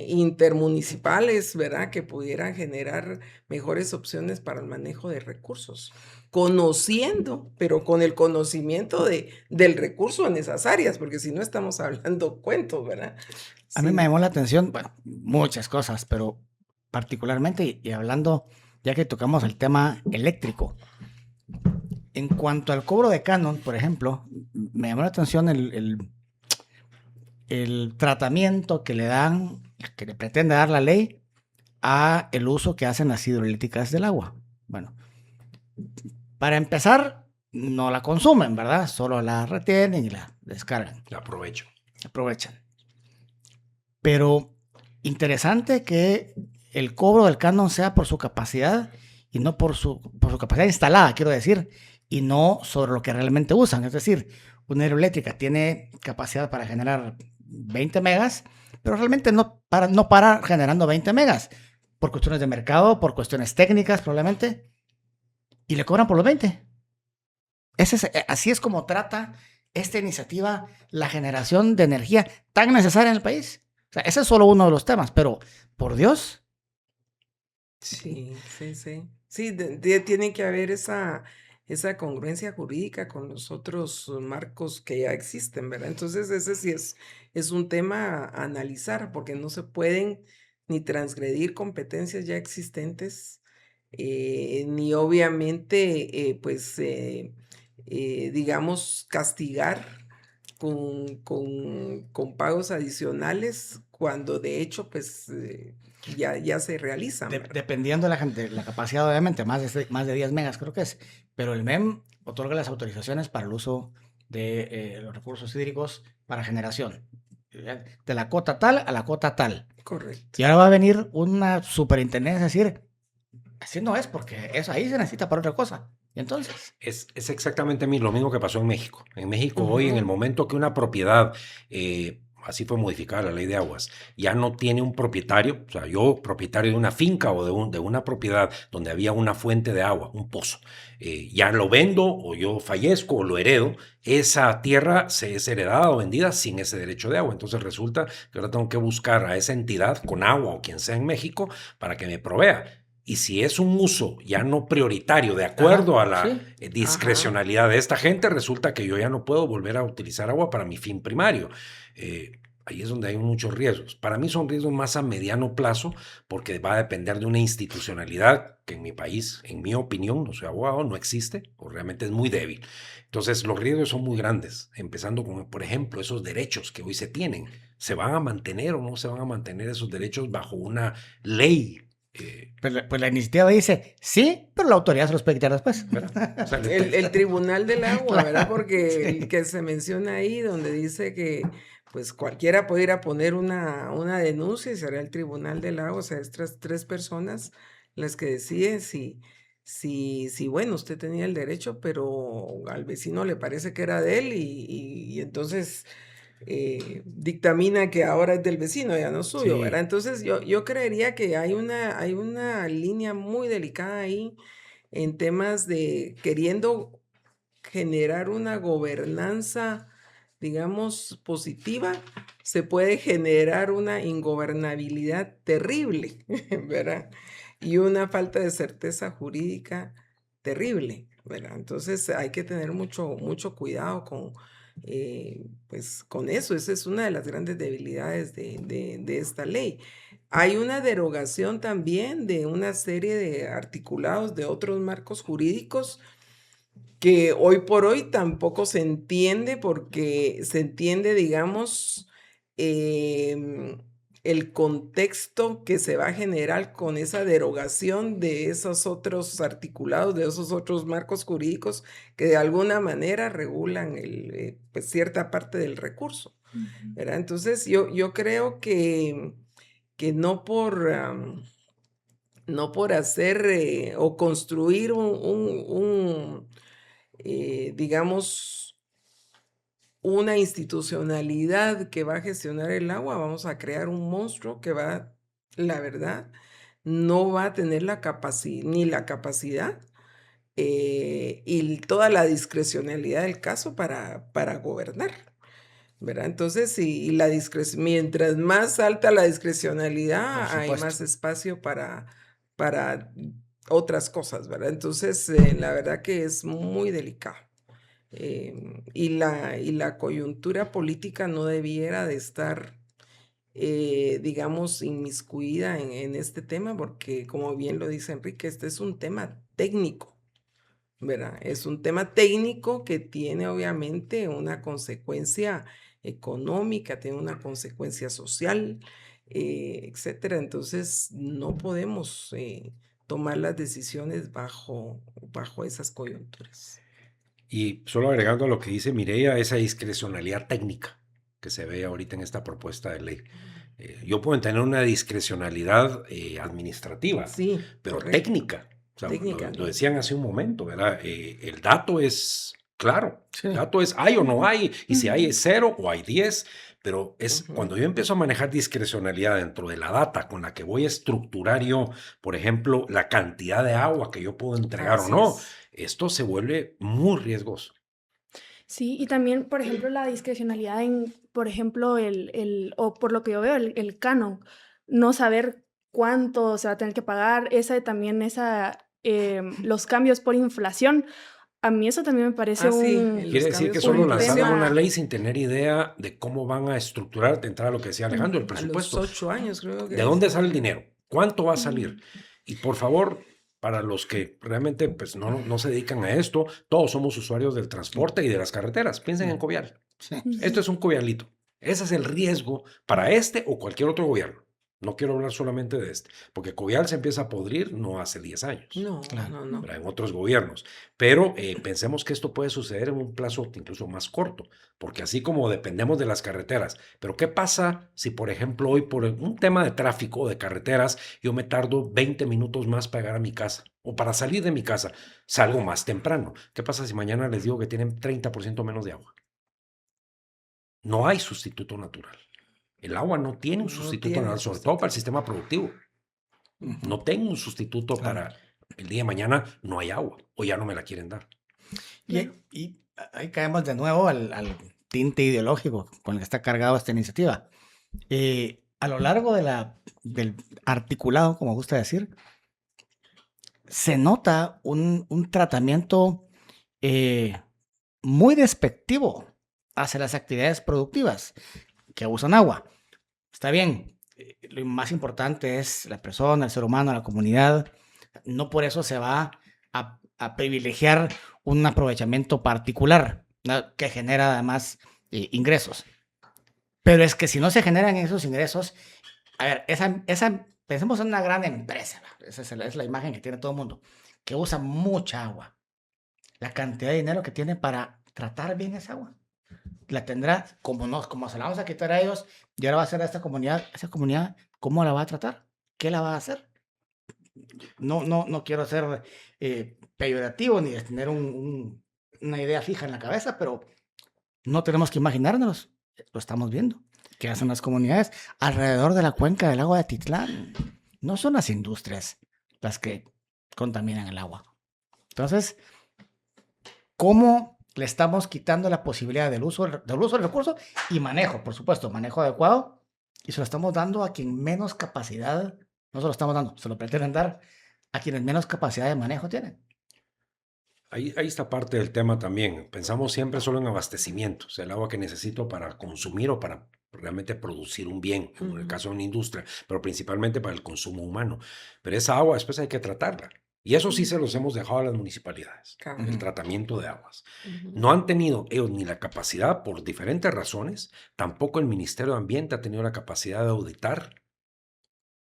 intermunicipales, ¿verdad? Que pudieran generar mejores opciones para el manejo de recursos, conociendo, pero con el conocimiento del recurso en esas áreas, porque si no estamos hablando cuentos, ¿verdad? A mí me llamó la atención, bueno, muchas cosas, pero particularmente, y hablando, ya que tocamos el tema eléctrico, en cuanto al cobro de canon, por ejemplo, me llamó la atención el tratamiento que le dan, que le pretende dar la ley a el uso que hacen las hidroeléctricas del agua. Bueno, para empezar, no la consumen, ¿verdad? Solo la retienen y la descargan, La aprovecho. aprovechan. Pero interesante que el cobro del canon sea por su capacidad y no por su capacidad instalada, quiero decir, y no sobre lo que realmente usan. Es decir, una hidroeléctrica tiene capacidad para generar 20 megas, pero realmente no para generando 20 megas, por cuestiones de mercado, por cuestiones técnicas probablemente, y le cobran por los 20. Así es como trata esta iniciativa la generación de energía tan necesaria en el país. O sea, ese es solo uno de los temas, pero por Dios. Sí, sí, sí. Sí, tiene que haber esa congruencia jurídica con los otros marcos que ya existen, ¿verdad? Entonces, ese sí es un tema a analizar, porque no se pueden ni transgredir competencias ya existentes, ni obviamente, digamos, castigar con pagos adicionales cuando de hecho, pues, ya se realizan, ¿verdad? Dependiendo de la capacidad, obviamente, más de 10 megas creo que es, pero el MEM otorga las autorizaciones para el uso de los recursos hídricos para generación, de la cota tal a la cota tal. Correcto. Y ahora va a venir una superintendencia a decir, así no es, porque eso ahí se necesita para otra cosa. Y entonces, Es exactamente lo mismo que pasó en México. En México hoy, en el Ujú. momento que una propiedad, así fue modificada la ley de aguas, ya no tiene un propietario, o sea, yo propietario de una finca o de una propiedad donde había una fuente de agua, un pozo, ya lo vendo o yo fallezco o lo heredo, esa tierra se es heredada o vendida sin ese derecho de agua. Entonces resulta que ahora tengo que buscar a esa entidad con agua o quien sea en México para que me provea. Y si es un uso ya no prioritario, de acuerdo a ajá, la sí, Ajá. discrecionalidad de esta gente, resulta que yo ya no puedo volver a utilizar agua para mi fin primario. Ahí es donde hay muchos riesgos. Para mí son riesgos más a mediano plazo porque va a depender de una institucionalidad que en mi país, en mi opinión, no soy abogado, no existe o realmente es muy débil. Entonces los riesgos son muy grandes, empezando con, por ejemplo, esos derechos que hoy se tienen. ¿Se van a mantener o no se van a mantener esos derechos bajo una ley? pues la iniciativa dice, sí, pero la autoridad se los puede quitar después. ¿Verdad? O sea, El Tribunal del Agua, ¿verdad? Claro, Porque el sí. que se menciona ahí, donde dice que pues cualquiera puede ir a poner una denuncia y será el Tribunal del Agua, o sea, estas tres personas las que deciden si, bueno, usted tenía el derecho, pero al vecino le parece que era de él y entonces dictamina que ahora es del vecino, ya no suyo, ¿verdad? Sí, Entonces yo creería que hay una línea muy delicada ahí en temas de queriendo generar una gobernanza, digamos, positiva, se puede generar una ingobernabilidad terrible, ¿verdad? Y una falta de certeza jurídica terrible, ¿verdad? Entonces hay que tener mucho, mucho cuidado pues, con eso. Esa es una de las grandes debilidades de esta ley. Hay una derogación también de una serie de articulados de otros marcos jurídicos que hoy por hoy tampoco se entiende porque se entiende, digamos, el contexto que se va a generar con esa derogación de esos otros articulados, de esos otros marcos jurídicos que de alguna manera regulan pues cierta parte del recurso, ¿verdad? Entonces yo creo que no por hacer o construir digamos, una institucionalidad que va a gestionar el agua, vamos a crear un monstruo que la verdad, no va a tener ni la capacidad y toda la discrecionalidad del caso para gobernar, ¿verdad? Entonces, mientras más alta la por discrecionalidad, hay supuesto. más espacio para otras cosas, ¿verdad? Entonces, la verdad que es muy delicado. Y la coyuntura política no debiera de estar, digamos, inmiscuida en este tema, porque como bien lo dice Enrique, este es un tema técnico, ¿verdad? Es un tema técnico que tiene obviamente una consecuencia económica, tiene una consecuencia social, etcétera. Entonces, no podemos tomar las decisiones bajo esas coyunturas. Y solo agregando a lo que dice Mireia, esa discrecionalidad técnica que se ve ahorita en esta propuesta de ley. Yo puedo tener una discrecionalidad administrativa, Sí, pero correcto. técnica. O sea, Técnica, lo ¿no? decían hace un momento, ¿verdad? El dato es claro. Sí. El dato es hay o no hay, y si hay es 0 o hay 10, pero es Ujú. cuando yo empiezo a manejar discrecionalidad dentro de la data con la que voy a estructurar yo, por ejemplo, la cantidad de agua que yo puedo entregar o Así no, es. esto se vuelve muy riesgoso. Sí, y también, por ejemplo, la discrecionalidad en, por ejemplo, o por lo que yo veo, el canon, no saber cuánto se va a tener que pagar, los cambios por inflación, a mí eso también me parece Ah, sí, un, los Quiere decir que cambios por solo un lanzaron inflación. una tema. ley sin tener idea de cómo van a estructurar, de entrar a lo que decía Alejandro, el A los presupuesto. 8 años creo que ¿De es. dónde sale el dinero? ¿Cuánto va a Mm. salir? Y por favor, para los que realmente pues, no se dedican a esto, todos somos usuarios del transporte y de las carreteras. Piensen en Covial. Sí. Esto es un covialito. Ese es el riesgo para este o cualquier otro gobierno. No quiero hablar solamente de este, porque Covial se empieza a podrir no hace 10 años. No, Claro. no. ¿Verdad? En otros gobiernos. Pero pensemos que esto puede suceder en un plazo incluso más corto, porque así como dependemos de las carreteras, pero ¿qué pasa si, por ejemplo, hoy por un tema de tráfico o de carreteras, yo me tardo 20 minutos más para llegar a mi casa o para salir de mi casa? Salgo más temprano. ¿Qué pasa si mañana les digo que tienen 30% menos de agua? No hay sustituto natural. El agua no tiene un No sustituto tiene natural, sobre todo para el sustituto. sistema productivo. Ujú. No tengo un sustituto Claro. para el día de mañana, no hay agua o ya no me la quieren dar. Claro. Y ahí caemos de nuevo al tinte ideológico con el que está cargado esta iniciativa. A lo largo del articulado, como gusta decir, se nota un tratamiento muy despectivo hacia las actividades productivas que usan agua. Está bien, lo más importante es la persona, el ser humano, la comunidad. No por eso se va a privilegiar un aprovechamiento particular, ¿no? Que genera además ingresos. Pero es que si no se generan esos ingresos, a ver, pensemos en una gran empresa, ¿no? Esa es la imagen que tiene todo el mundo, que usa mucha agua. La cantidad de dinero que tiene para tratar bien esa agua. La tendrá, como se la vamos a quitar a ellos, y ahora va a ser a esa comunidad, ¿cómo la va a tratar? ¿Qué la va a hacer? No quiero ser peyorativo ni tener una idea fija en la cabeza, pero no tenemos que imaginárnoslo, lo estamos viendo. ¿Qué hacen las comunidades alrededor de la cuenca del lago de Atitlán? No son las industrias las que contaminan el agua. Entonces, ¿cómo le estamos quitando la posibilidad del uso del recurso y manejo, por supuesto, manejo adecuado? Y se lo estamos dando a quien menos capacidad, no se lo estamos dando, se lo pretenden dar a quienes menos capacidad de manejo tienen. Ahí está parte del tema también. Pensamos siempre solo en abastecimiento, o sea, el agua que necesito para consumir o para realmente producir un bien, en el Ujú. caso de una industria, pero principalmente para el consumo humano. Pero esa agua después hay que tratarla. Y eso sí se los hemos dejado a las municipalidades, Cabal. el tratamiento de aguas. Ujú. No han tenido ellos ni la capacidad por diferentes razones, tampoco el Ministerio de Ambiente ha tenido la capacidad de auditar.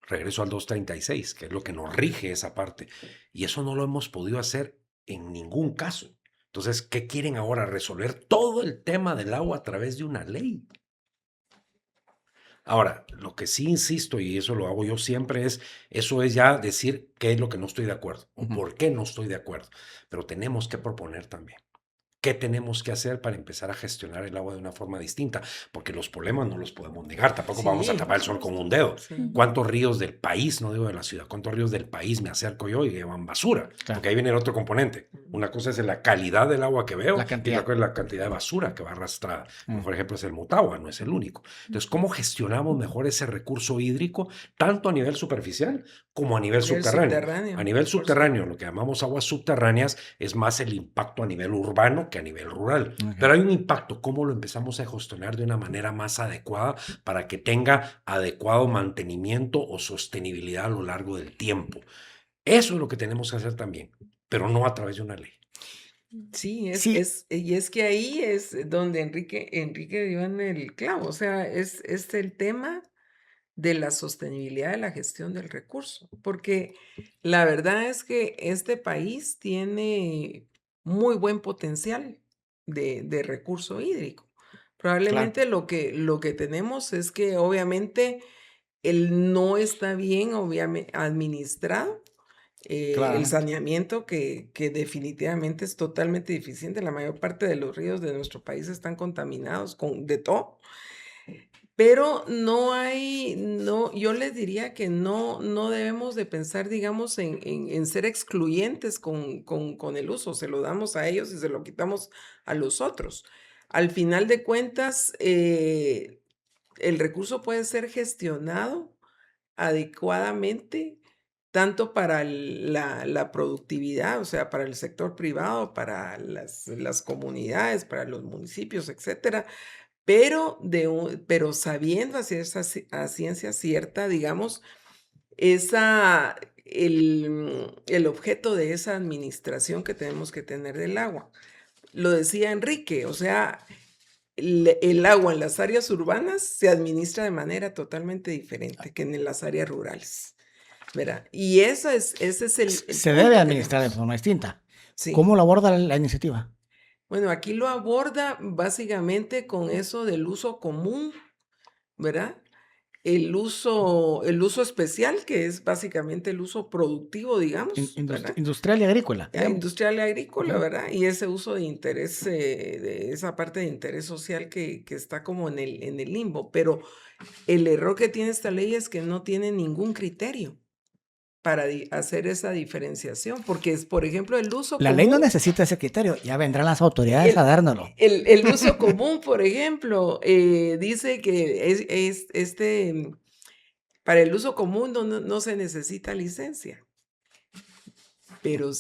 Regreso al 236, que es lo que nos rige esa parte. Y eso no lo hemos podido hacer en ningún caso. Entonces, ¿qué quieren ahora? Resolver todo el tema del agua a través de una ley. Ahora, lo que sí insisto, y eso lo hago yo siempre, eso es ya decir qué es lo que no estoy de acuerdo o Ujú. por qué no estoy de acuerdo. Pero tenemos que proponer también. ¿Qué tenemos que hacer para empezar a gestionar el agua de una forma distinta? Porque los problemas no los podemos negar, tampoco vamos a Sí, tapar el sol con un dedo. sí. ¿Cuántos ríos del país, no digo de la ciudad, cuántos ríos del país me acerco yo y llevan basura? Claro. Porque ahí viene el otro componente. Una cosa es la calidad del agua que veo La y cantidad. otra cosa es la cantidad de basura que va arrastrada. El Mm. mejor ejemplo es el Motagua, no es el único. Entonces, ¿cómo gestionamos mejor ese recurso hídrico, tanto a nivel superficial como a nivel Nivel subterráneo? subterráneo, A nivel por subterráneo, lo que llamamos aguas subterráneas, es más el impacto a nivel urbano que a nivel rural. Ok. Pero hay un impacto, ¿cómo lo empezamos a gestionar de una manera más adecuada para que tenga adecuado mantenimiento o sostenibilidad a lo largo del tiempo? Eso es lo que tenemos que hacer también, pero no a través de una ley. Sí, Sí. y es que ahí es donde Enrique dio en el clavo, o sea, es el tema de la sostenibilidad de la gestión del recurso, porque la verdad es que este país tiene muy buen potencial de recurso hídrico. Claro, Probablemente lo que tenemos es que obviamente él no está bien administrado. El claramente. saneamiento que definitivamente es totalmente deficiente. La mayor parte de los ríos de nuestro país están contaminados con de todo. Pero yo les diría que no debemos de pensar, digamos, en ser excluyentes con el uso. Se lo damos a ellos y se lo quitamos a los otros. Al final de cuentas, el recurso puede ser gestionado adecuadamente, tanto para la productividad, o sea, para el sector privado, para las comunidades, para los municipios, etcétera, pero sabiendo a ciencia cierta, digamos, esa, el objeto de esa administración que tenemos que tener del agua. Lo decía Enrique, o sea, el agua en las áreas urbanas se administra de manera totalmente diferente que en las áreas rurales, ¿verdad? Y ese es el Se punto debe que administrar de tenemos. forma distinta. Sí. ¿Cómo lo aborda la iniciativa? Bueno, aquí lo aborda básicamente con eso del uso común, ¿verdad? El uso especial, que es básicamente el uso productivo, digamos, ¿verdad? Industrial y agrícola, digamos. Industrial y agrícola, Ujú. ¿verdad? Y ese uso de interés, de esa parte de interés social que está como en el limbo. Pero el error que tiene esta ley es que no tiene ningún criterio para hacer esa diferenciación, porque es, por ejemplo, el uso La ley no común. necesita ese criterio, ya vendrán las autoridades a El, dárnoslo. el uso común, por ejemplo, dice que para el uso común no se necesita licencia, pero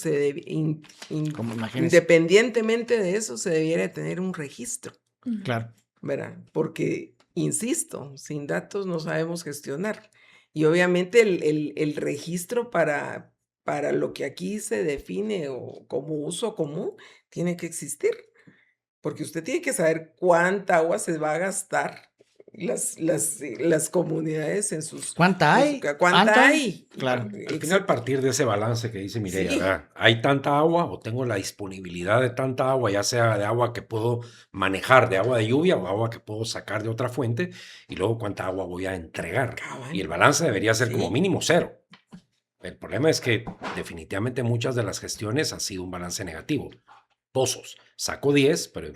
Como imagínense. independientemente de eso, se debiera tener un registro, Claro. ¿verdad? Porque, insisto, sin datos no sabemos gestionar. Y obviamente el registro para lo que aquí se define como uso común tiene que existir. Porque usted tiene que saber cuánta agua se va a gastar las comunidades ¿Cuánta hay? cuánta ¿Cuánta hay? hay. Claro. Al final, partir de ese balance que dice Mireia, Sí, ¿verdad? Hay tanta agua o tengo la disponibilidad de tanta agua, ya sea de agua que puedo manejar, de agua de lluvia o agua que puedo sacar de otra fuente, y luego cuánta agua voy a entregar. Y el cabal. balance debería ser como Sí, mínimo cero. El problema es que definitivamente muchas de las gestiones han sido un balance negativo. Pozos, saco 10, pero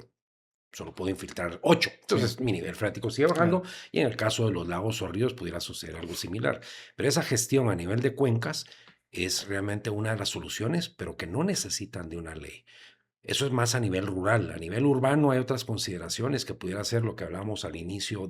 solo puedo infiltrar 8. Entonces mi nivel freático sigue bajando Claro. y en el caso de los lagos o ríos pudiera suceder algo similar. Pero esa gestión a nivel de cuencas es realmente una de las soluciones, pero que no necesitan de una ley. Eso es más a nivel rural. A nivel urbano hay otras consideraciones que pudiera ser lo que hablamos al inicio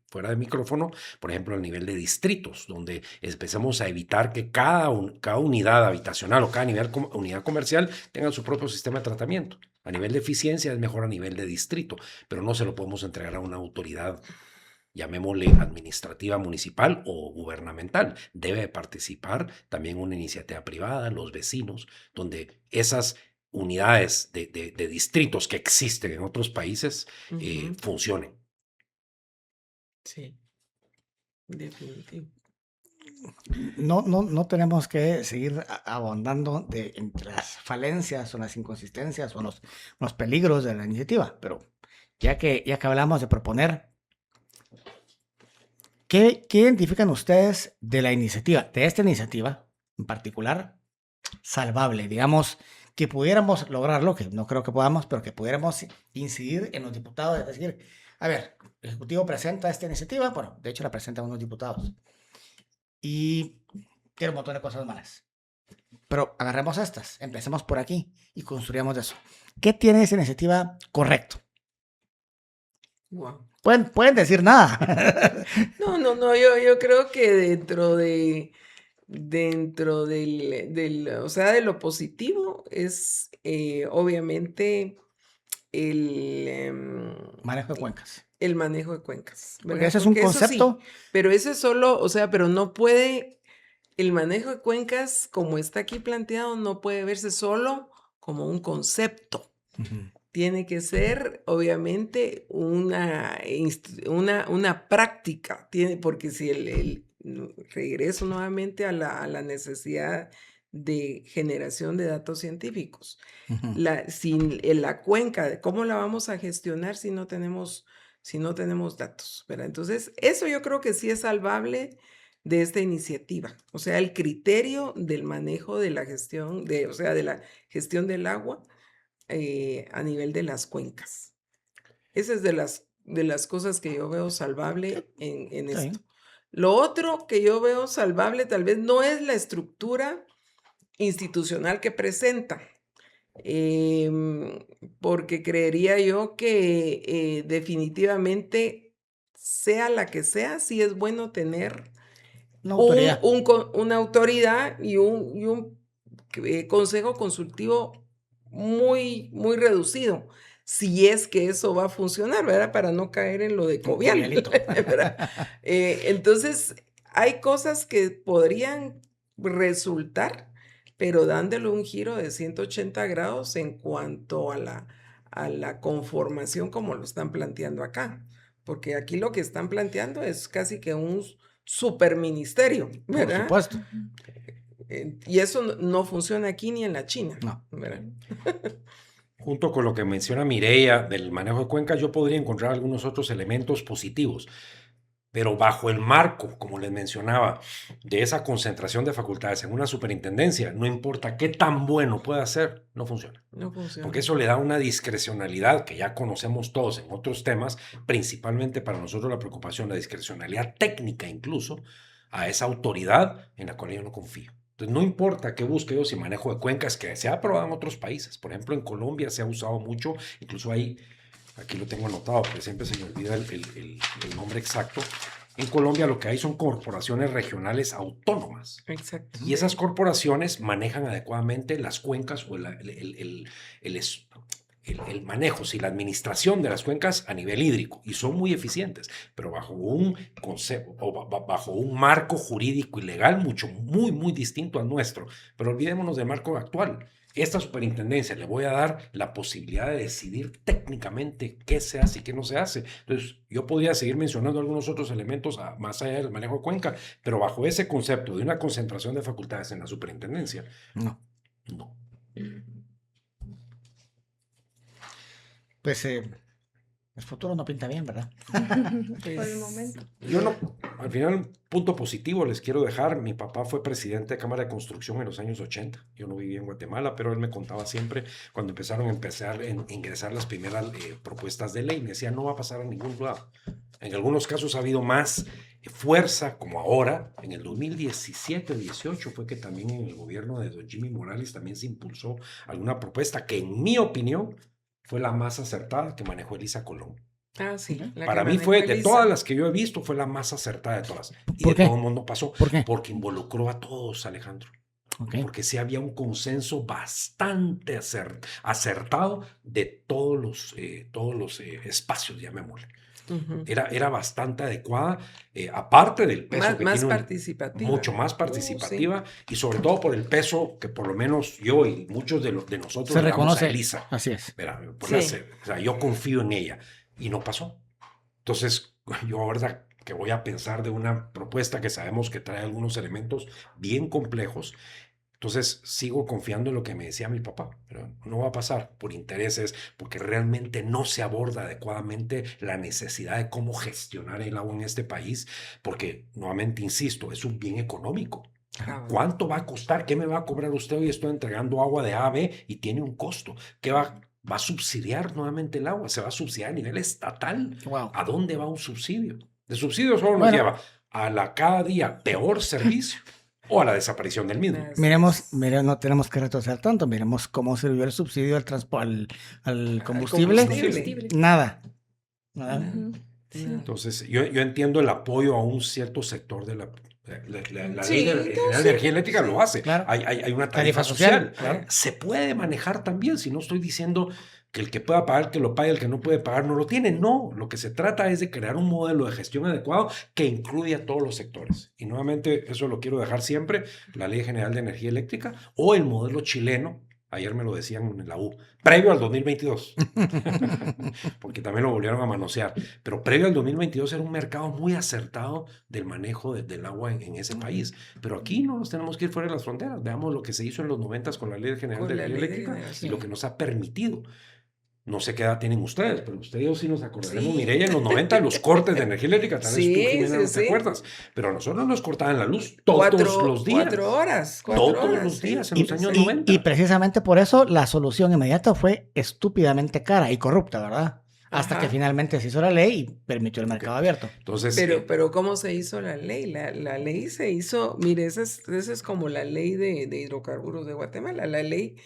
fuera de micrófono, por ejemplo, a nivel de distritos, donde empecemos a evitar que cada unidad habitacional o cada unidad comercial tenga su propio sistema de tratamiento. A nivel de eficiencia es mejor a nivel de distrito, pero no se lo podemos entregar a una autoridad, llamémosle administrativa municipal o gubernamental. Debe participar también una iniciativa privada, los vecinos, donde esas unidades de distritos que existen en otros países ujú, funcionen. sí, definitivo. No tenemos que seguir abondando entre las falencias o las inconsistencias o los peligros de la iniciativa, pero ya que hablamos de proponer, ¿qué identifican ustedes de la iniciativa, de esta iniciativa en particular, salvable? Digamos, que pudiéramos lograrlo, que no creo que podamos, pero que pudiéramos incidir en los diputados, es decir, a ver, el Ejecutivo presenta esta iniciativa, bueno, de hecho la presentan unos diputados, y tiene un montón de cosas malas. Pero agarremos estas, empecemos por aquí y construyamos de eso. ¿Qué tiene esa iniciativa correcto? Wow. Pueden decir nada. No, yo creo que dentro o sea, de lo positivo es obviamente el, Manejo de cuencas. el manejo de cuencas, Porque ¿verdad? ese es un Porque eso sí, concepto. pero ese es solo, o sea, pero no puede, el manejo de cuencas como está aquí planteado, no puede verse solo como un concepto, Ujú. tiene que ser, obviamente, una práctica, porque si regreso nuevamente a la necesidad de generación de datos científicos. Ujú. Sin la cuenca, ¿cómo la vamos a gestionar si no tenemos datos? ¿Verdad? Entonces, eso yo creo que sí es salvable de esta iniciativa. O sea, el criterio del manejo de la gestión, de la gestión del agua a nivel de las cuencas. Esa es de las cosas que yo veo salvable en Está esto. bien. Lo otro que yo veo salvable tal vez no es la estructura institucional que presenta, porque creería yo que definitivamente, sea la que sea, sí es bueno tener Una autoridad. una autoridad y un consejo consultivo muy, muy reducido, si es que eso va a funcionar, ¿verdad? Para no caer en lo de Un Covial, covialito. ¿verdad? Entonces, hay cosas que podrían resultar, pero dándole un giro de 180 grados en cuanto a la conformación como lo están planteando acá. Porque aquí lo que están planteando es casi que un superministerio, Por ¿verdad? supuesto. Y eso no funciona aquí ni en la China, No. ¿verdad? Junto con lo que menciona Mireia del manejo de cuencas, yo podría encontrar algunos otros elementos positivos, pero bajo el marco, como les mencionaba, de esa concentración de facultades en una superintendencia, no importa qué tan bueno pueda ser, no funciona. No funciona. Porque eso le da una discrecionalidad que ya conocemos todos en otros temas, principalmente para nosotros la preocupación, la discrecionalidad técnica incluso, a esa autoridad en la cual yo no confío. Entonces, no importa qué busque yo, si manejo de cuencas, que se ha aprobado en otros países. Por ejemplo, en Colombia se ha usado mucho, incluso ahí, aquí lo tengo anotado, porque siempre se me olvida el nombre exacto. En Colombia lo que hay son corporaciones regionales autónomas. Exacto. Y esas corporaciones manejan adecuadamente las cuencas o el manejo, la administración de las cuencas a nivel hídrico, y son muy eficientes, pero bajo un concepto o bajo un marco jurídico y legal muy distinto al nuestro. Pero olvidémonos del marco actual. Esta superintendencia le voy a dar la posibilidad de decidir técnicamente qué se hace y qué no se hace. Entonces, yo podría seguir mencionando algunos otros elementos más allá del manejo de cuenca, pero bajo ese concepto de una concentración de facultades en la superintendencia, No. no. Pues el futuro no pinta bien, ¿verdad? Por el momento. Yo no, al final, un punto positivo les quiero dejar. Mi papá fue presidente de Cámara de Construcción en los años 80. Yo no viví en Guatemala, pero él me contaba siempre cuando empezaron a ingresar las primeras propuestas de ley. Me decía, no va a pasar a ningún lado. En algunos casos ha habido más fuerza, como ahora. En el 2017-18 fue que también en el gobierno de don Jimmy Morales también se impulsó alguna propuesta que, en mi opinión, fue la más acertada que manejó Elisa Colón. Ah, sí. Para mí fue, de todas las que yo he visto, fue la más acertada de todas. Y ¿Por de qué? todo el mundo pasó. ¿Por qué? Porque involucró a todos, Alejandro. Ok. Porque sí había un consenso bastante acertado de todos los espacios, llamémosle. Uh-huh. Era bastante adecuada, aparte del peso que Más tiene, participativa. mucho más participativa, y sobre todo por el peso que por lo menos yo y muchos de nosotros Se le damos reconoce. a Elisa. Así es. Sí. O sea, yo confío en ella, y no pasó. Entonces, yo ahora que voy a pensar de una propuesta que sabemos que trae algunos elementos bien complejos, entonces sigo confiando en lo que me decía mi papá, pero no va a pasar por intereses, porque realmente no se aborda adecuadamente la necesidad de cómo gestionar el agua en este país, porque nuevamente insisto, es un bien económico. Ah, ¿Cuánto va a costar? ¿Qué me va a cobrar usted hoy? Estoy entregando agua de A a B y tiene un costo. ¿Qué va a subsidiar nuevamente el agua? ¿Se va a subsidiar a nivel estatal? Wow. ¿A dónde va un subsidio? De subsidio solo nos Bueno. lleva a la cada día peor servicio o a la desaparición del mismo. Miremos, no tenemos que retroceder tanto. Miremos cómo sirvió el subsidio al combustible. combustible. Nada. Ujú. Sí. Entonces, yo entiendo el apoyo a un cierto sector de la Sí, ley general de energía eléctrica lo hace. Claro. Hay una Tarifa tarifa social, social. claro. Se puede manejar también, si no estoy diciendo que el que pueda pagar, que lo pague, el que no puede pagar, no lo tiene. No, lo que se trata es de crear un modelo de gestión adecuado que incluya a todos los sectores. Y nuevamente, eso lo quiero dejar siempre, la Ley General de Energía Eléctrica o el modelo chileno, Ayer me lo decían en la U, previo al 2022, porque también lo volvieron a manosear, pero previo al 2022 era un mercado muy acertado del manejo del agua en ese país, pero aquí no nos tenemos que ir fuera de las fronteras, veamos lo que se hizo en los 90 con la Ley General Con de la Energía ley de Eléctrica y lo generación. que nos ha permitido. No sé qué edad tienen ustedes, pero ustedes y yo sí nos acordaremos, Sí. Mireya, en los 90 los cortes de energía eléctrica, tal vez tú, Sí, Jimena, sí, no te sí. acuerdas, pero a nosotros nos cortaban la luz todos los días. 4 horas, Todos los sí. días en Y, los años y- 90. y precisamente por eso la solución inmediata fue estúpidamente cara y corrupta, ¿verdad? Hasta que Ajá. finalmente se hizo la ley y permitió el mercado abierto. Entonces, Pero ¿cómo se hizo la ley? La ley se hizo, mire, esa es como la ley de hidrocarburos de Guatemala. La ley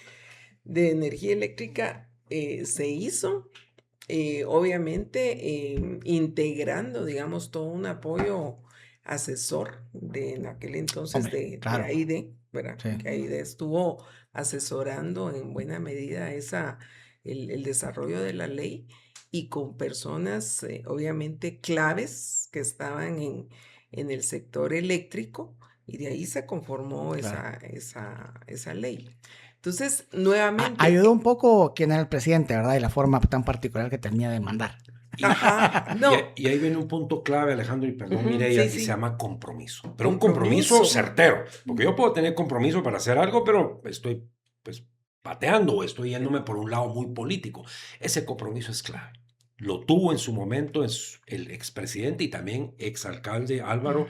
de energía eléctrica se hizo, obviamente, integrando, digamos, todo un apoyo asesor en aquel entonces Hombre, de claro. AIDE, ¿verdad? Sí. Que AIDE estuvo asesorando en buena medida el desarrollo de la ley y con personas, obviamente, claves que estaban en el sector eléctrico y de ahí se conformó Claro. esa ley. Entonces, nuevamente, Ayudó un poco quién era el presidente, ¿verdad? Y la forma tan particular que tenía de mandar. ajá, y, no, y ahí viene un punto clave, Alejandro, y perdón, ujú, Mireya, sí, y se sí, llama compromiso. Pero un compromiso certero, porque yo puedo tener compromiso para hacer algo, pero estoy pues pateando o estoy yéndome por un lado muy político. Ese compromiso es clave. Lo tuvo en su momento el expresidente y también exalcalde Álvaro,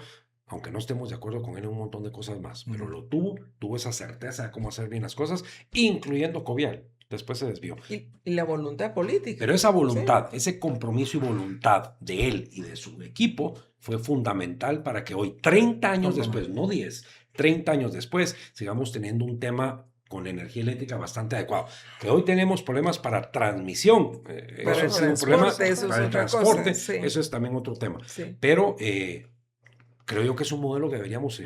aunque no estemos de acuerdo con él en un montón de cosas más, pero lo tuvo esa certeza de cómo hacer bien las cosas, incluyendo Covial. Después se desvió. y la voluntad política. Pero esa Sí. voluntad, ese compromiso y voluntad de él y de su equipo fue fundamental para que hoy, 30 años ¿Cómo no? después, no 10, 30 años después, sigamos teniendo un tema con la energía eléctrica bastante adecuado. Que hoy tenemos problemas para transmisión, Para eso ha el sido un problema, transporte, eso es para el otra cosa, transporte, sí. eso es también otro tema. Sí. Pero creo yo que es un modelo que deberíamos Sí,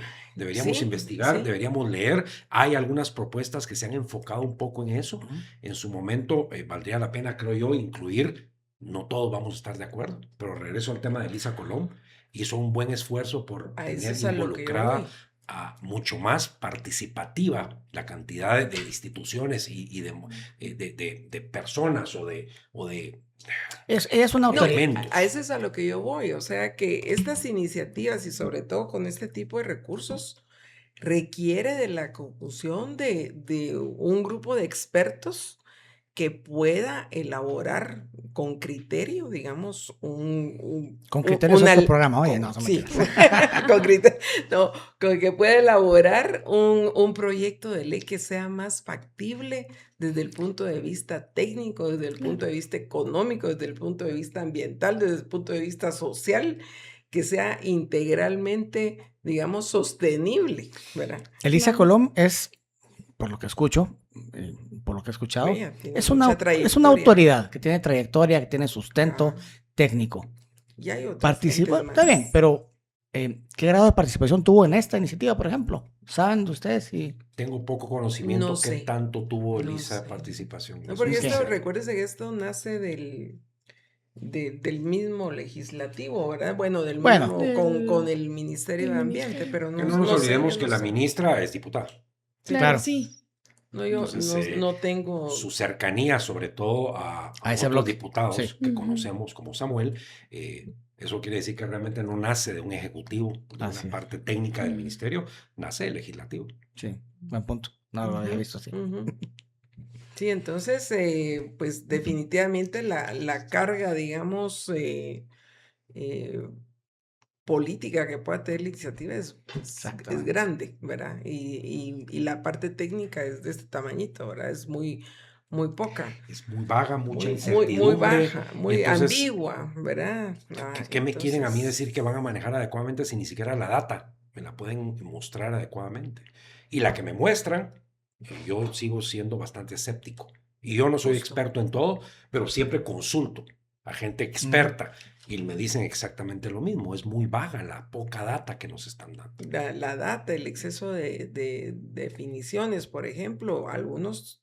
investigar, sí. deberíamos leer. Hay algunas propuestas que se han enfocado un poco en eso. En su momento valdría la pena, creo yo, incluir, no todos vamos a estar de acuerdo, pero regreso al tema de Elisa Colón, hizo un buen esfuerzo por A eso tener es a lo que yo involucrada voy. mucho más participativa la cantidad de instituciones y de personas o de Ella es una No, autoridad. elementos. a eso es a lo que yo voy. O sea que estas iniciativas y sobre todo con este tipo de recursos requiere de la conjunción de un grupo de expertos que pueda elaborar con criterio, digamos, Con criterio es otro programa, oye, no, sí, mentira. con criterio, no, con que pueda elaborar un proyecto de ley que sea más factible desde el punto de vista técnico, desde el punto de vista económico, desde el punto de vista ambiental, desde el punto de vista social, que sea integralmente, digamos, sostenible, ¿verdad? Elisa Claro. Colón es, por lo que escucho, por lo que he escuchado, Ella tiene es mucha una trayectoria. autoridad que tiene trayectoria, que tiene sustento Ah, técnico. y hay otras Participó, gentes está bien, más. pero ¿qué grado de participación tuvo en esta iniciativa, por ejemplo? ¿Saben ustedes? Si... Tengo poco conocimiento No qué sé, tanto tuvo no Elisa sé. participación. No, Eso porque sí Ok. esto, sé. recuérdese que esto nace del mismo legislativo, ¿verdad? Bueno, del Bueno. mismo con Del- el Ministerio del de Ambiente, ministerio. pero Que no, no nos no sé, olvidemos yo que no la sé. ministra es diputada. Sí, Claro, Claro. sí. no, yo Entonces, no tengo. su cercanía, sobre todo a A ese otros bloque. diputados Sí. que Ujú. conocemos como Samuel, eso quiere decir que realmente no nace de un ejecutivo, de Así una es. parte técnica del Ujú. ministerio, nace del legislativo. Sí, buen punto. No lo había Ujú, visto así. ujú. Sí, entonces, pues definitivamente la carga, digamos, eh, política que pueda tener la iniciativa es Exactamente. grande, ¿verdad? Y la parte técnica es de este tamañito, ¿verdad? Es muy poca, Es muy vaga, mucha muy incertidumbre. baja, muy Entonces, ambigua, ¿verdad? ¿qué me quieren a mí Entonces, decir que van a manejar adecuadamente si ni siquiera la data me la pueden mostrar adecuadamente? Y la que me muestran, yo sigo siendo bastante escéptico. Y yo no soy justo. experto en todo, pero siempre consulto a gente experta y me dicen exactamente lo mismo. Es muy vaga la poca data que nos están dando. La data, el exceso de definiciones, por ejemplo, algunas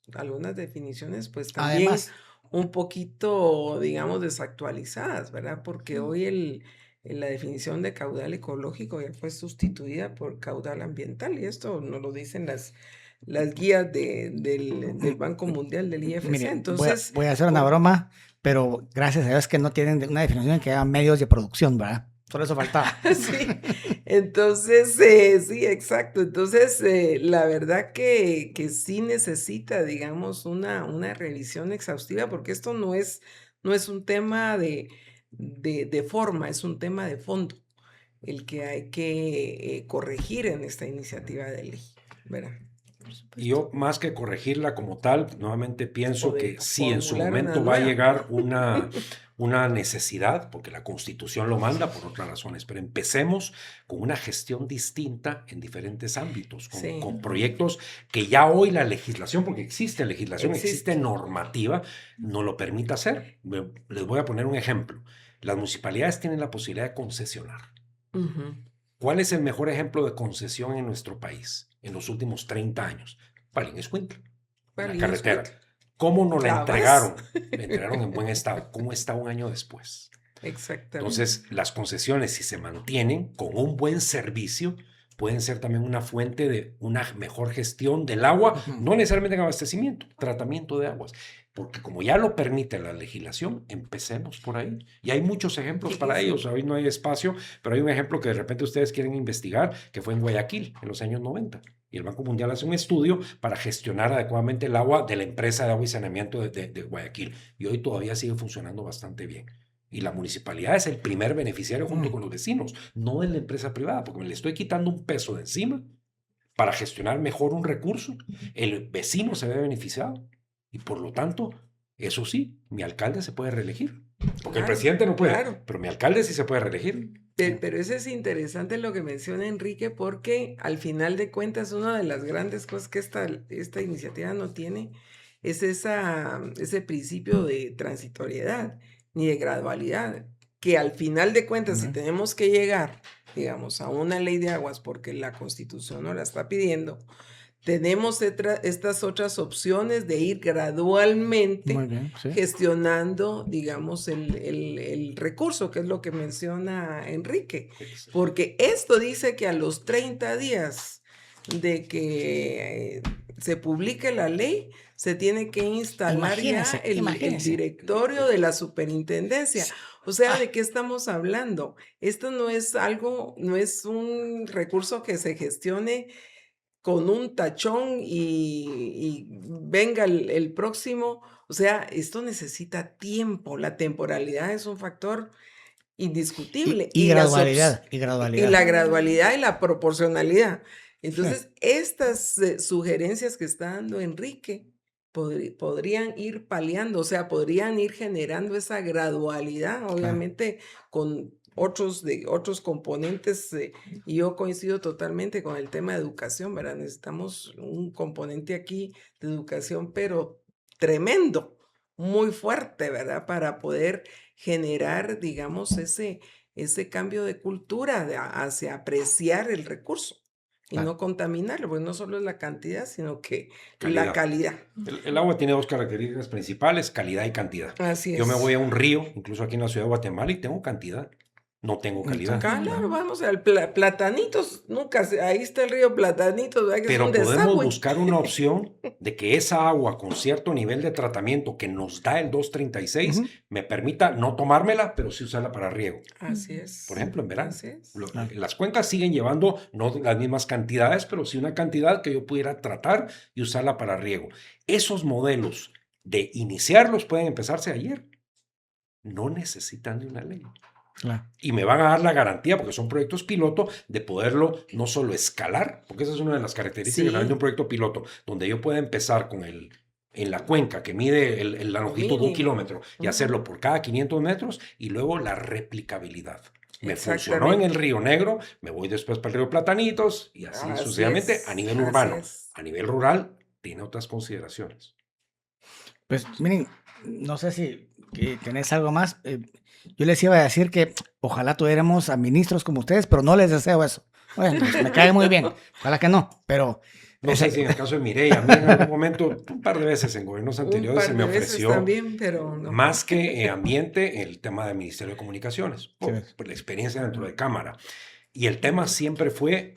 definiciones pues también Además, un poquito, digamos, desactualizadas, ¿verdad? Porque Mm. hoy la definición de caudal ecológico ya fue sustituida por caudal ambiental y esto nos lo dicen las guías del Banco Mundial, del IFC. Mire, Entonces, voy a hacer una broma, pero gracias a Dios que no tienen una definición que hagan medios de producción, ¿verdad? Solo eso faltaba. sí, entonces, sí, exacto. Entonces, la verdad que sí necesita, digamos, una revisión exhaustiva, porque esto no es un tema de forma, es un tema de fondo, el que hay que corregir en esta iniciativa de ley, ¿verdad? Y yo, más que corregirla como tal, nuevamente pienso Poder que sí, en su formular una momento va a nueva. llegar una necesidad, porque la Constitución lo manda por otras razones, pero empecemos con una gestión distinta en diferentes ámbitos, Sí. con proyectos que ya hoy la legislación, porque existe legislación, Existe. existe normativa, no lo permite hacer. Les voy a poner un ejemplo. Las municipalidades tienen la posibilidad de concesionar. Ujú. ¿Cuál es el mejor ejemplo de concesión en nuestro país en los últimos 30 años? Palinexcuintla, la Vale, carretera. escucha. ¿Cómo nos la Clavas. entregaron? La entregaron en buen estado. ¿Cómo está un año después? Exactamente. Entonces, las concesiones, si se mantienen con un buen servicio, pueden ser también una fuente de una mejor gestión del agua, no necesariamente en abastecimiento, tratamiento de aguas. Porque como ya lo permite la legislación, empecemos por ahí. Y hay muchos ejemplos Sí, para sí. ellos. Hoy no hay espacio, pero hay un ejemplo que de repente ustedes quieren investigar, que fue en Guayaquil, en los años 90. Y el Banco Mundial hace un estudio para gestionar adecuadamente el agua de la empresa de agua y saneamiento de Guayaquil. Y hoy todavía sigue funcionando bastante bien. Y la municipalidad es el primer beneficiario junto con los vecinos, no es la empresa privada, porque me le estoy quitando un peso de encima para gestionar mejor un recurso. El vecino se ve beneficiado y por lo tanto, eso sí, mi alcalde se puede reelegir. Porque el Claro, presidente no puede, claro. pero mi alcalde sí se puede reelegir. Pero eso es interesante lo que menciona Enrique, porque al final de cuentas una de las grandes cosas que esta iniciativa no tiene es ese principio de transitoriedad ni de gradualidad, que al final de cuentas, si tenemos que llegar, digamos, a una ley de aguas porque la Constitución no la está pidiendo, tenemos estas otras opciones de ir gradualmente Muy bien, sí. gestionando, digamos, el recurso, que es lo que menciona Enrique. Porque esto dice que a los 30 días de que se publique la ley, se tiene que instalar Imagínese, ya el imagínese. directorio de la superintendencia. O sea, ¿de qué estamos hablando? Esto no es no es un recurso que se gestione con un tachón y venga el próximo. O sea, esto necesita tiempo. La temporalidad es un factor indiscutible. Y las gradualidad, ops- y y gradualidad. la gradualidad y la proporcionalidad. Entonces, estas sugerencias que está dando Enrique podrían ir paliando, o sea, podrían ir generando esa gradualidad, obviamente con otros componentes, y yo coincido totalmente con el tema de educación, ¿verdad? Necesitamos un componente aquí de educación, pero tremendo, muy fuerte, ¿verdad? Para poder generar, digamos, ese cambio de cultura hacia apreciar el recurso y Claro. no contaminarlo, porque no solo es la cantidad, sino que Calidad. la calidad. El agua tiene dos características principales, calidad y cantidad. Así es. Yo me voy a un río, incluso aquí en la ciudad de Guatemala, y tengo cantidad, no tengo calidad. Claro, vamos al Platanitos, ahí está el río Platanitos, ¿verdad? Que es Pero un podemos desagüe. buscar una opción de que esa agua con cierto nivel de tratamiento que nos da el 236 me permita no tomármela, pero sí usarla para riego. Así es. Por ejemplo, en verano. Así es. Las cuencas siguen llevando no las mismas cantidades, pero sí una cantidad que yo pudiera tratar y usarla para riego. Esos modelos de iniciarlos pueden empezarse ayer. No necesitan de una ley. Claro. Y me van a dar la garantía, porque son proyectos piloto, de poderlo no solo escalar, porque esa es una de las características Sí. de un proyecto piloto, donde yo pueda empezar con en la cuenca que mide la longitud de un Mínimo. kilómetro y Ujú. hacerlo por cada 500 metros y luego la replicabilidad. Me funcionó Exactamente. en el Río Negro, me voy después para el Río Platanitos y así Así sucesivamente es, a nivel así urbano. es. A nivel rural tiene otras consideraciones. Pues miren, no sé si tenés algo más. Yo les iba a decir que ojalá tuviéramos a ministros como ustedes, pero no les deseo eso. Bueno, pues, me cae muy bien. Ojalá que no, pero No sé si en el caso de Mireya, a mí en algún momento, un par de veces en gobiernos Un anteriores par se me de veces ofreció también, pero no. más que ambiente, el tema del Ministerio de Comunicaciones, por Sí. la experiencia dentro de Cámara. Y el tema siempre fue,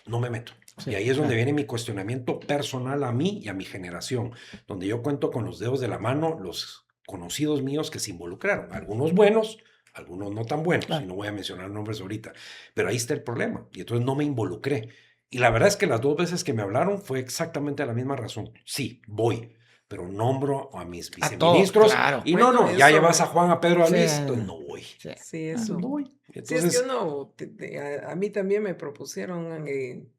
no me meto. Y ahí es donde viene mi cuestionamiento personal a mí y a mi generación, donde yo cuento con los dedos de la mano los conocidos míos que se involucraron, algunos buenos, algunos no tan buenos, y no voy a mencionar nombres ahorita, pero ahí está el problema, y entonces no me involucré. Y la verdad es que las 2 veces que me hablaron fue exactamente la misma razón. Sí, voy, pero nombro a mis viceministros, claro. y Bueno, ya eso, llevas a Juan, a Pedro, a sí, Luis, entonces no voy. Sí, eso. No voy. Sí, Entonces, es que uno, a mí también me propusieron,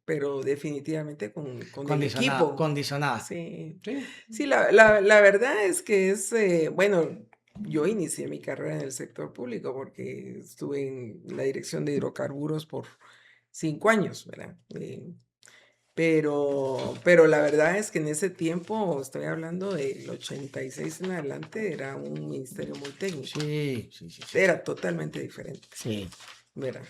pero definitivamente con el equipo. Condicionada. Sí, sí. sí, la verdad es que es, bueno, yo inicié mi carrera en el sector público porque estuve en la dirección de hidrocarburos por 5 años, ¿verdad? Pero la verdad es que en ese tiempo, estoy hablando del 86 en adelante, era un ministerio muy técnico. Sí. Era totalmente diferente, Sí. ¿verdad?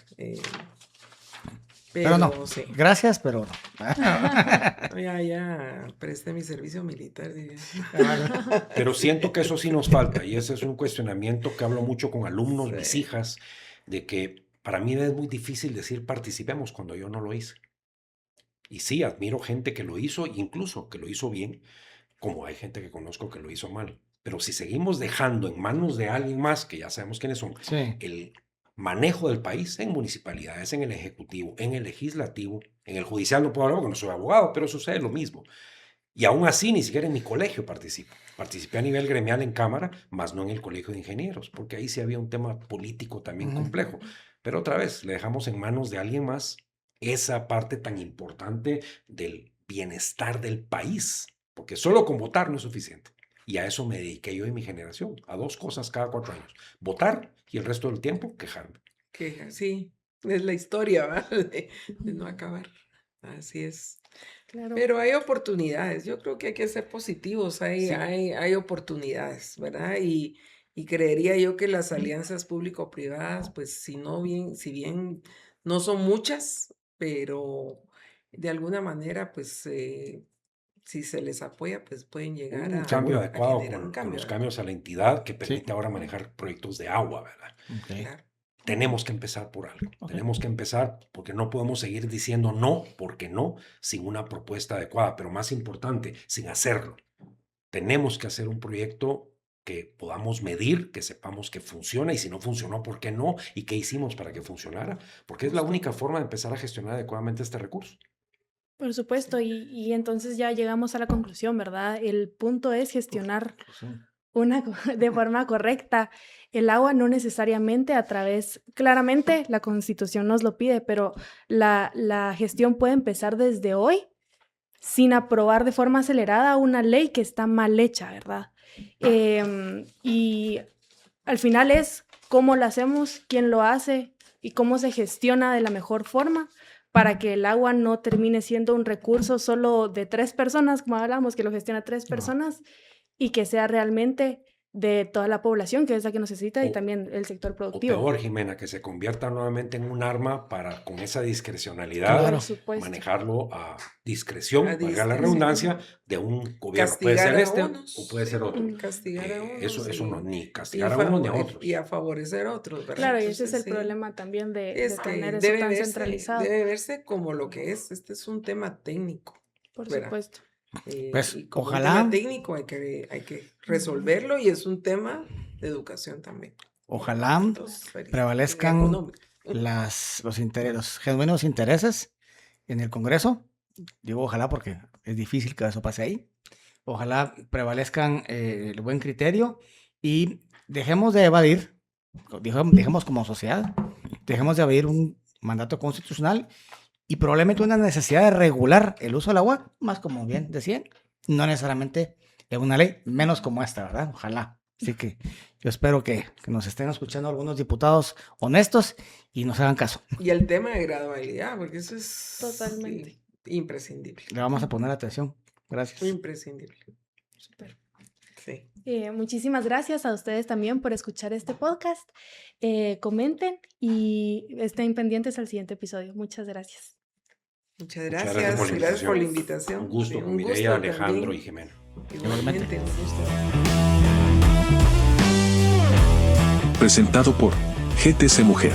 Pero no, sí. gracias, pero no. Ya presté mi servicio militar, diría. Pero siento que eso sí nos falta, y ese es un cuestionamiento que hablo mucho con alumnos, mis hijas, de que para mí es muy difícil decir participemos cuando yo no lo hice. Y sí, admiro gente que lo hizo, incluso que lo hizo bien, como hay gente que conozco que lo hizo mal. Pero si seguimos dejando en manos de alguien más, que ya sabemos quiénes son, el manejo del país en municipalidades, en el ejecutivo, en el legislativo, en el judicial no puedo hablar porque no soy abogado, pero sucede lo mismo. Y aún así, ni siquiera en mi colegio participo. Participé a nivel gremial en Cámara, más no en el Colegio de Ingenieros, porque ahí sí había un tema político también complejo. Pero otra vez, le dejamos en manos de alguien más esa parte tan importante del bienestar del país, porque solo con votar no es suficiente. Y a eso me dediqué yo y mi generación, a 2 cosas cada 4 años. Votar y el resto del tiempo quejarme. Sí, es la historia, ¿verdad? De no acabar. Así es. Claro. Pero hay oportunidades, yo creo que hay que ser positivos, hay oportunidades, ¿verdad? Y creería yo que las alianzas público-privadas, pues si bien no son muchas, pero de alguna manera, pues si se les apoya, pues pueden llegar Un a cambio a adecuado generar un con cambio, los ¿verdad? cambios a la entidad que permite ahora manejar proyectos de agua, ¿verdad? Claro. Tenemos que empezar por algo. Tenemos que empezar porque no podemos seguir diciendo no, porque no, sin una propuesta adecuada, pero más importante, sin hacerlo. Tenemos que hacer un proyecto que podamos medir, que sepamos que funciona, y si no funcionó, ¿por qué no? ¿Y qué hicimos para que funcionara? Porque es la única forma de empezar a gestionar adecuadamente este recurso. Por supuesto, y entonces ya llegamos a la conclusión, ¿verdad? El punto es gestionar de forma correcta el agua, no necesariamente claramente la Constitución nos lo pide, pero la gestión puede empezar desde hoy sin aprobar de forma acelerada una ley que está mal hecha, ¿verdad? Y al final es cómo lo hacemos, quién lo hace y cómo se gestiona de la mejor forma para que el agua no termine siendo un recurso solo de 3 personas, como hablamos, que lo gestiona 3 personas, y que sea realmente de toda la población, que es la que necesita, y también el sector productivo. O peor, Jimena, que se convierta nuevamente en un arma para, con esa discrecionalidad, manejarlo a discreción, valga la redundancia, de un gobierno. Castigar puede ser a unos, o puede ser otro. Castigar a unos. Eso no, ni castigar a unos ni a otros. Y a favorecer a otros, ¿verdad? Claro, y Entonces, ese es el problema también de es tener que eso tan centralizado. Debe verse como lo que es. Este es un tema técnico. Por ¿verdad? supuesto. Pues Y como ojalá. un tema técnico hay que resolverlo, y es un tema de educación también. Ojalá Entonces, prevalezcan económico. los genuinos intereses en el Congreso. Digo ojalá porque es difícil que eso pase ahí. Ojalá prevalezcan el buen criterio y dejemos de evadir, dejemos como sociedad, dejemos de evadir un mandato constitucional y probablemente una necesidad de regular el uso del agua, más como bien decían, no necesariamente en una ley, menos como esta, ¿verdad? Ojalá. Así que yo espero que nos estén escuchando algunos diputados honestos y nos hagan caso. Y el tema de gradualidad, porque eso es Totalmente. Imprescindible. Le vamos a poner atención. Gracias. Imprescindible. Súper. Sí. Muchísimas gracias a ustedes también por escuchar este podcast. Comenten y estén pendientes al siguiente episodio. Muchas gracias. Muchas gracias por la invitación. Un gusto, Sí, con Mireia, Alejandro y Jimena. Igualmente, un gusto. Presentado por GTC Mujer.